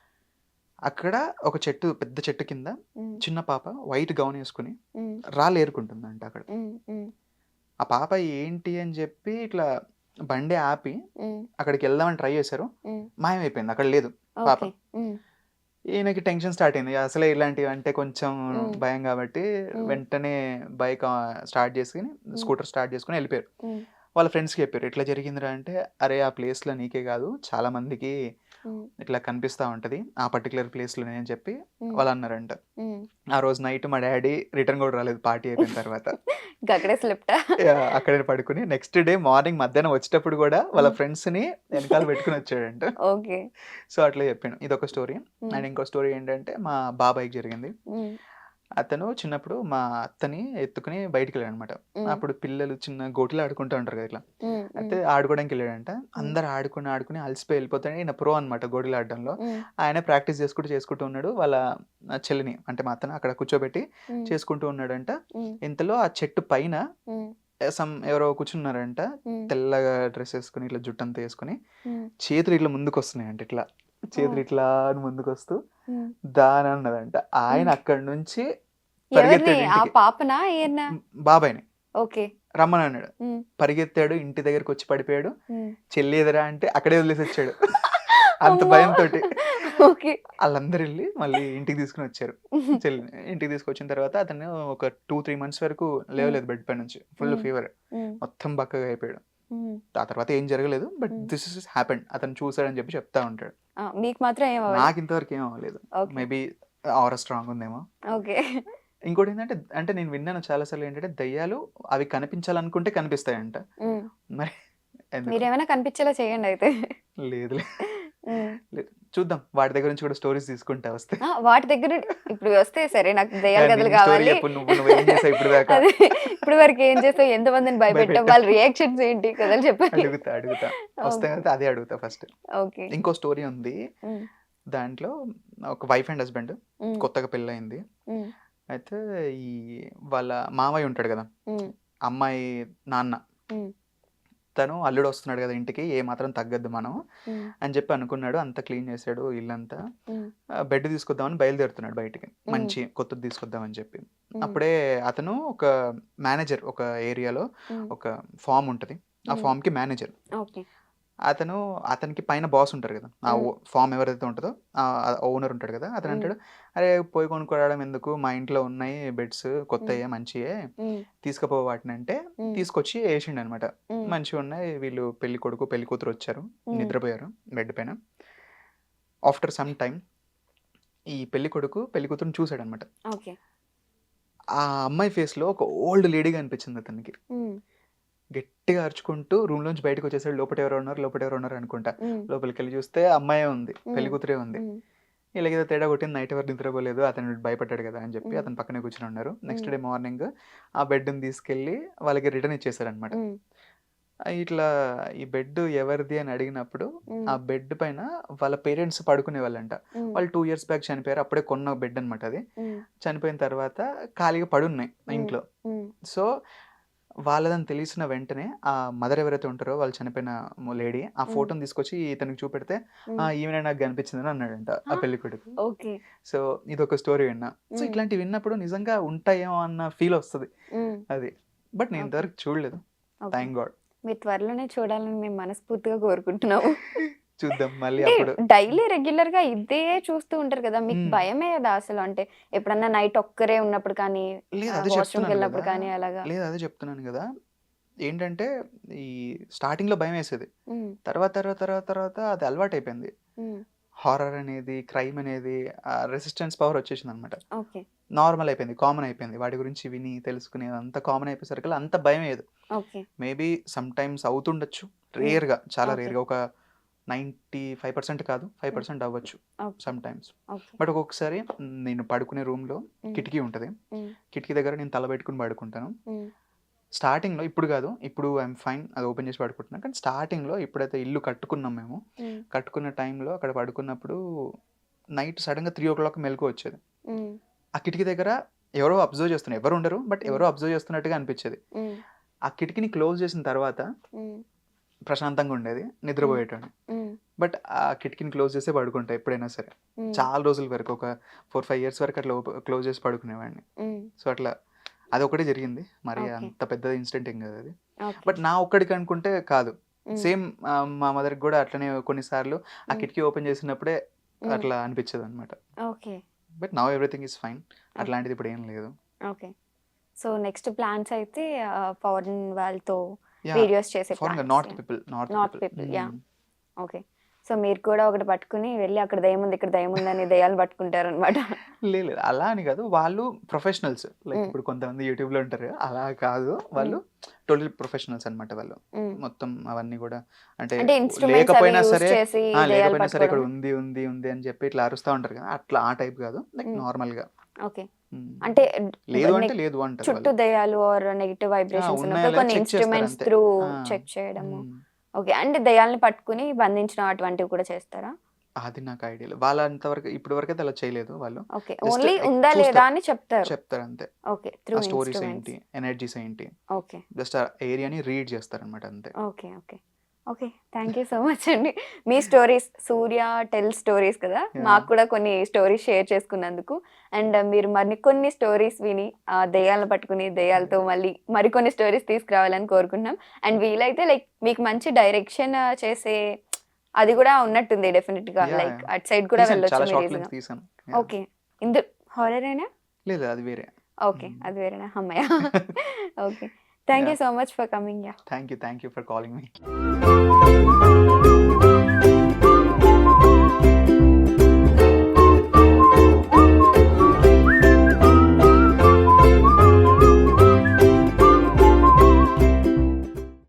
అక్కడ ఒక పెద్ద చెట్టు కింద హ్మ్. చిన్న పాప వైట్ గౌన్ యేసుకొని హ్మ్. రాళ్ళేరుకుంటుందంట అక్కడ. హ్మ్. హ్మ్. ఆ పాప ఏంటి అని జెప్పి ఇట్లా బండి ఆపి హ్మ్. అక్కడికెళ్దామని ట్రై చేశారు. హ్మ్. మాయమైపోయింది. అక్కడ లేదు పాప. ఓకే. హ్మ్. ఈయనకి టెన్షన్ స్టార్ట్ అయింది. అసలే ఇలాంటివంటే కొంచెం హ్మ్. భయం గాబట్టి హ్మ్. వెంటనే బైక్ స్టార్ట్ చేసుకొని హ్మ్. స్కూటర్ స్టార్ట్ చేసుకొని ఎళ్ళిపోయారు. హ్మ్. వాళ్ళ ఫ్రెండ్స్‌కి చెప్పారు. "ఇట్లా జరిగిందిరా" అంటే, "అరే! ఆ ప్లేస్‌లో నీకే గాదు చాలా మందికి హ్మ్. ఇట్లా కనిపిస్తా ఉంటది. ఆ పర్టిక్యులర్ ప్లేస్‌లోనే" అని చెప్పి హ్మ్. వాళ్ళన్నారంట. హ్మ్. ఆ రోజు నైట్ మా డ్యాడీ రిటర్న్ గూడా రాలేదు పార్టీ అయిపోయిన తర్వాత. ఇంక అక్కడే స్లిప్టా? యాహ్! అక్కడే పడుకొని నెక్స్ట్ డే మార్నింగ్ మధ్యాహ్నం వచ్చేటప్పుడు గూడా వాళ్ళ హ్మ్. ఫ్రెండ్స్‌ని ఎనకాల పెట్టుకొనొచ్చాడంట. ఓకే. సో, అట్లా చెప్పాను. ఇదొక స్టోరీ. హ్మ్. అండ్ ఇంకో స్టోరీ ఏంటంటే మా బాబాయికి జరిగింది. హ్మ్. అతను చిన్నప్పుడు మా అత్తని ఎత్తుకొని బయటికెళ్ళాడనమాట. హ్మ్. అప్పుడు పిల్లలు చిన్న గోటీలు ఆడుకుంటా ఉంటారు కదా! ఇట్లా. హ్మ్. హ్మ్. అయితే ఆడుకోవడానికెళ్ళాడంట. హ్మ్. అందరూ ఆడుకొని అలసిపోయి ఎళ్ళిపోతే ఈయన ప్రో అనమాట గోటీలు ఆడడంలో. హ్మ్. ఆయనే ప్రాక్టీస్ చేసుకుంటూ ఉన్నాడు. వాళ్ళ చెల్లిని అంటే మా అత్తని అక్కడ కూర్చోబెట్టి హ్మ్. చేసుకుంటూ ఉన్నాడంట. హ్మ్. ఇంతలో ఆ చెట్టు పైన హ్మ్. ఎవరో కూర్చున్నారంట. హ్మ్. తెల్లగా డ్రెస్ ఏసుకొని ఇట్లా జుట్టంతా ఏసుకొని హ్మ్. చేతులు ఇట్లా ముందుకొస్తున్నాయంట ఇట్లా. చేతులు ఓహ్! ఇట్లా అని ముందుకొస్తూ హ్మ్. దా అని అన్నదంట. ఆయన హ్మ్. అక్కడి నుంచి ఎవరిని? పరిగెత్తాడు ఆ ఇంటికి. పాపనా? ఈయన్నా? బాబాయిని. ఓకే. రమ్మని అన్నాడు. ఉమ్, పరిగెత్తాడు, ఇంటి దగ్గరికి వచ్చి పడిపోయాడు. ఉమ్. చెల్లి ఎదురా అంటే అక్కడే వదిలేసి వచ్చాడు. అంత అమ్మో. భయంతో ఓకే. వాళ్ళందరూ వెళ్ళి మళ్ళీ ఇంటికి తీసుకుని వచ్చారు. చెల్లిని ఇంటికి తీసుకొచ్చిన తర్వాత అతను ఒక 2-3 months వరకు లేవలేదు బెడ్ పై నుంచి. ఫుల్ ఫీవర్, ఉమ్, మొత్తం బక్కగా అయిపోయాడు. ఉమ్. ఆ తర్వాత ఏం జరగలేదు, but Hmm. This is happened. అతను చూసాడని చెప్పి చెప్తా ఉంటాడు. ఆ, మీకు మాత్రం ఏం అవ్వలేదు? నాకు ఇంతవరకు ఏం అవ్వలేదు. ఓకే. మేబీ ఆరా స్ట్రాంగ్ ఉందేమో. ఓకే. ఇంకోటి ఏంటంటే, అంటే నేను విన్నాను చాలాసార్లు ఏంటంటే దయ్యాలు అవి కనిపించాలనుకుంటే కనిపిస్తాయంట. ఉమ్. మరి ఎందుకు? మీరేమైనా కనిపించేలా చేయండి అయితే. లేదులే, ఉమ్. లేదు, చూద్దాం. వాటి దగ్గర నుంచి కూడా స్టోరీస్ తీసుకుంటా వస్తే. ఆ, వాటి దగ్గర ఇప్పుడు వస్తే సరే, నాకు దయ్యాల నీ కథలు story కావాలి. చెప్పు, నువ్వేం చేసావు ఇప్పుడు దాకా. అదే, ఇప్పుడు వరకు ఏం చేస్తావు, ఎంతమందిని భయపెట్టావు, భయపెట్టావు. వాళ్ళ రియాక్షన్స్ ఏంటి, కథలు చెప్పండి. అడుగుతా వస్తే ఓకే. అయితే అదే అడుగుతా ఫస్ట్. ఓకే. ఇంకో స్టోరీ ఉంది. ఉమ్, దాంట్లో ఒక వైఫ్ అండ్ హస్బెండ్ ఉమ్, కొత్తగా పెళ్ళయింది. ఉమ్, అయితే ఈ వాళ్ళ మావయ్య ఉంటాడు కదా, ఉమ్, అమ్మాయి నాన్న, ఉమ్, తను అల్లుడు వస్తున్నాడు కదా ఇంటికి, ఏ మాత్రం తగ్గద్దు మనం ఉమ్, అని చెప్పి అనుకున్నాడు. అంతా క్లీన్ చేశాడు ఇల్లంతా. ఉమ్, బెడ్ తీసుకొద్దామని బయలుదేరుతున్నాడు బయటికి, మంచి కొత్తది తీసుకొద్దామని చెప్పి. ఉమ్, అప్పుడే అతను ఒక మేనేజర్, ఒక ఏరియాలో ఉమ్, ఒక ఫామ్ ఉంటుంది, ఆ ఫామ్కి మేనేజర్. ఓకే. అతనికి పైన బాస్ ఉంటారు కదా, ఆ ఉమ్, ఫామ్ ఎవరైతే ఉంటుందో ఆ ఓనర్ ఉంటాడు కదా, అతను ఉమ్, అంటాడు, అరే పోయి కొనుక్కోవడం ఎందుకు, మా ఇంట్లో ఉన్నాయి బెడ్స్ కొత్తయే మంచియే, ఉమ్, తీసుకుపో వాటిని అంటే ఉమ్, తీసుకొచ్చి వేసిండు అనమాట. ఉమ్, మంచిగా ఉన్నాయి. వీళ్ళు పెళ్లి కొడుకు పెళ్లి కూతురు వచ్చారు, ఉమ్, నిద్రపోయారు బెడ్ పైన. ఆఫ్టర్ సమ్ టైం ఈ పెళ్లి కొడుకు పెళ్లి కూతురుని చూసాడు అనమాట. ఓకే. ఆ అమ్మాయి ఫేస్ లో ఒక ఓల్డ్ లేడీగా అనిపించింది అతనికి. ఉమ్, గట్టిగా అరుచుకుంటూ రూమ్ లోంచి బయటకు వచ్చేసాడు. లోపల ఎవరు ఉన్నారు అనుకుంటా. ఉమ్, లోపలికి వెళ్ళి చూస్తే అమ్మాయే ఉంది, పెళ్లి ఉమ్, కూతురే ఉంది. ఉమ్, ఇలాగేదో తేడా కొట్టింది, నైట్ ఎవరు నిద్రపోలేదు, అతను భయపడ్డాడు కదా అని చెప్పి ఉమ్, అతను పక్కనే కూర్చొని ఉన్నారు. నెక్స్ట్ ఉమ్, డే మార్నింగ్ ఆ బెడ్ని తీసుకెళ్ళి వాళ్ళకి రిటర్న్ ఇచ్చేసారనమాట. ఉమ్, ఇట్లా ఈ బెడ్ ఎవరిది అని అడిగినప్పుడు ఉమ్, ఆ బెడ్ పైన వాళ్ళ పేరెంట్స్ పడుకునే వాళ్ళంట. ఉమ్, వాళ్ళు 2 years బ్యాక్ చనిపోయారు. అప్పుడే కొన్న బెడ్ అనమాట అది. ఉమ్, చనిపోయిన తర్వాత ఖాళీగా పడున్నాయి ఉమ్, ఇంట్లో. ఉమ్, సో వాళ్ళదని తెలిసిన వెంటనే ఆ మదర్ ఎవరైతే ఉంటారో వాళ్ళు చనిపోయిన లేడీ ఆ ఉమ్, ఫోటోని తీసుకొచ్చి ఇతనికి చూపెడితే, ఉమ్. ఈమెనే నాకు కనిపించిందని అన్నాడంట ఆ ఆ, పెళ్లి కొడుకు. ఓకే. సో ఇదొక స్టోరీ విన్నా. సో ఉమ్, ఇట్లాంటివి విన్నప్పుడు నిజంగా ఉంటాయేమో అన్న ఫీల్ వస్తుంది ఉమ్, అది. బట్ నేను ఓకే. ఇంతవరకు చూడలేదు, ఓకే. Thank God. మీరు త్వరలోనే చూడాలని మేము మనస్ఫూర్తిగా కోరుకుంటున్నాము. చూద్దాం మళ్ళీ అంటే అప్పుడు. డైలీ రెగ్యులర్ గా ఇదే చూస్తూ ఉంటారు కదా, మీకు మ్మ్. భయమే కదా అసలు? అంటే ఎప్పుడన్నా నైట్ ఒక్కరే ఉన్నప్పుడు కానీ, లేదు అదే వాష్రూమ్కి చెప్తున్నాను వెళ్ళినప్పుడు కదా, కానీ అలాగా? లేదు అదే చెప్తున్నాను కదా. ఏంటంటే ఈ స్టార్టింగ్లో భయం వేసేది, ఉమ్, తర్వాత తర్వాత తర్వాత తర్వాత అది అలవాటు అయిపోయింది. ఉమ్, హారర్ అనేది, క్రైమ్ అనేది, రెసిస్టెన్స్ పవర్ వచ్చేసింది అనమాట. ఓకే. నార్మల్ అయిపోయింది, కామన్ అయిపోయింది. వాటి గురించి విని తెలుసుకునే అంత కామన్ అయిపోయేసరికి అంత భయం లేదు. ఓకే. మేబీ సమ్ టైమ్స్ అవుతుండొచ్చు, ఉమ్, రేర్గా, చాలా ఓకే. రేర్గా, ఒక 95% కాదు, ఉమ్, 5% అవ్వచ్చు okay. Some times. Okay. But ఒక్కొక్కసారి నేను పడుకునే రూమ్లో ఉమ్, కిటికీ ఉంటుంది, ఉమ్, కిటికీ దగ్గర నేను తల పెట్టుకుని పడుకుంటాను. ఉమ్, స్టార్టింగ్లో, ఇప్పుడు కాదు, ఇప్పుడు ఐఎమ్ ఫైన్, అది ఓపెన్ చేసి పడుకుంటున్నాను. కానీ స్టార్టింగ్లో ఎప్పుడైతే ఇల్లు కట్టుకున్నాం మేము, ఉమ్, కట్టుకున్న టైంలో అక్కడ పడుకున్నప్పుడు నైట్ సడన్గా 3 o'clock మెలకు వచ్చేది. ఉమ్, ఆ కిటికీ దగ్గర ఎవరో అబ్జర్వ్ చేస్తున్నారు, ఎవరు ఉండరు బట్ ఉమ్, ఎవరో అబ్జర్వ్ చేస్తున్నట్టుగా అనిపించేది. ఉమ్, ఆ కిటికీని క్లోజ్ చేసిన తర్వాత ఉమ్, ప్రశాంతంగా ఉండేది, ఉమ్, నిద్రపోయేటోని. ఉమ్, బట్ ఆ కిటికీని క్లోజ్ చేసే పడుకుంటా ఎప్పుడైనా సరే. ఉమ్, చాలా రోజుల వరకు, ఒక 4-5 years వరకు అట్లా క్లోజ్ చేసి పడుకునేవాడిని. ఉమ్, సో అట్లా అది ఒకటే జరిగింది, మరి ఓకే. అంత పెద్ద ఇన్సిడెంట్ ఏం కాదు అది. ఓకే. బట్ నా ఒక్కడికి అనుకుంటే కాదు, ఉమ్, సేమ్ మా మదర్కి కూడా అట్లనే కొన్నిసార్లు ఆ ఉమ్, కిటికీ ఓపెన్ చేసినప్పుడే ఉమ్, అట్లా అనిపించేది అనమాట. Okay. But now everything is fine, okay. అట్లాంటిది ఇప్పుడు ఏం లేదు. ఓకే. సో నెక్స్ట్ ప్లాన్స్ అయితే ఫారెన్ వాళ్ళతో యా, వీడియోస్ చేసే foreign plans. North people, north north people. People, yeah. Okay. So మీరు కూడా ఒకటి పట్టుకుని వెళ్ళి అక్కడ దయ్యం ఉంది, ఇక్కడ దయ్యం ఉందని దయ్యాలను పట్టుకుంటారు అనమాట. లేదు అలా అని కాదు, వాళ్ళు ప్రొఫెషనల్స్. లైక్ ఇప్పుడు కొంతమంది యూట్యూబ్లో ఉంటారు, అలా కాదు, వాళ్ళు టోటల్ ప్రొఫెషనల్స్ అనమాట. వాళ్ళు మొత్తం అవన్నీ కూడా, అంటే అంటే ఇన్స్ట్రుమెంట్స్ అవి లేకపోయినా యూస్ సరే, చేసి దయ్యాలు లేకపోయినా సరే ఇక్కడ పట్టుకోవడం. ఉంది ఉంది ఉంది అని చెప్పి ఇట్లా అరుస్తూ ఉంటారు కదా, అట్లా ఆ టైప్ కాదు, లైక్ నార్మల్గా. ఓకే. అంటే లేదు అంటే లేదు అంటారు చుట్టూ వాళ్ళు. దయ్యాలు ఆర్ నెగిటివ్ వైబ్రేషన్స్ ఉన్నాయా ఉన్నప్పుడు లేదా కొన్ని చెక్ చేస్తారు ఇన్స్ట్రుమెంట్స్ అంతే. త్రూ ఆ, చెక్ చేయడము. మ్మ్. ఓకే. అంటే దయ్యాలని పట్టుకుని బంధించడం అటువంటివి కూడా చేస్తారా? అది నాకు ఐడియా లేదు, వాళ్ళ అంతవరకు ఇప్పటి వరకు అయితే అలా చేయలేదు వాళ్ళు. ఓకే. జస్ట్ ఓన్లీ ఉందా లేదా చూస్తారు, అని చెప్తారు. చెప్తారు అంతే. ఓకే. ఆ త్రూ స్టోరీస్ ఇన్స్ట్రుమెంట్స్. ఏంటి, ఎనర్జీస్ ఏంటి, ఓకే. జస్ట్ ఆ ఏరియాని రీడ్ చేస్తారనమాట అంతే. Okay. Okay. Okay. Thank you so much అండి. మీ స్టోరీస్ 'సూర్య టెల్ స్టోరీస్' కదా! యాహ్! మాకు కూడా కొన్ని స్టోరీస్ షేర్ చేసుకున్నందుకు. అండ్ మీరు మరికొన్ని స్టోరీస్ విని దెయ్యాలను పట్టుకుని దెయ్యాలతో మళ్ళీ మరికొన్ని స్టోరీస్ తీసుకురావాలని కోరుకుంటున్నాం. అండ్ వీలైతే లైక్ మీకు మంచి డైరెక్షన్ చేసే అది కూడా ఉన్నట్టుంది డెఫినిట్‌గా. యాహ్! Like yeah! అటు సైడ్ కూడా తీసాను. వెళ్ళొచ్చు చాలా మీరు షార్ట్ ఈజీగా. ఫిల్మ్స్ తీసాను. యాహ్! ఓకే. హారరేనా? లేదు అది వేరే. ఓకే. అది వేరేనా? హమ్మయ్య! Okay. Thank you yeah! So much for coming. Yeah! Thank you for calling me.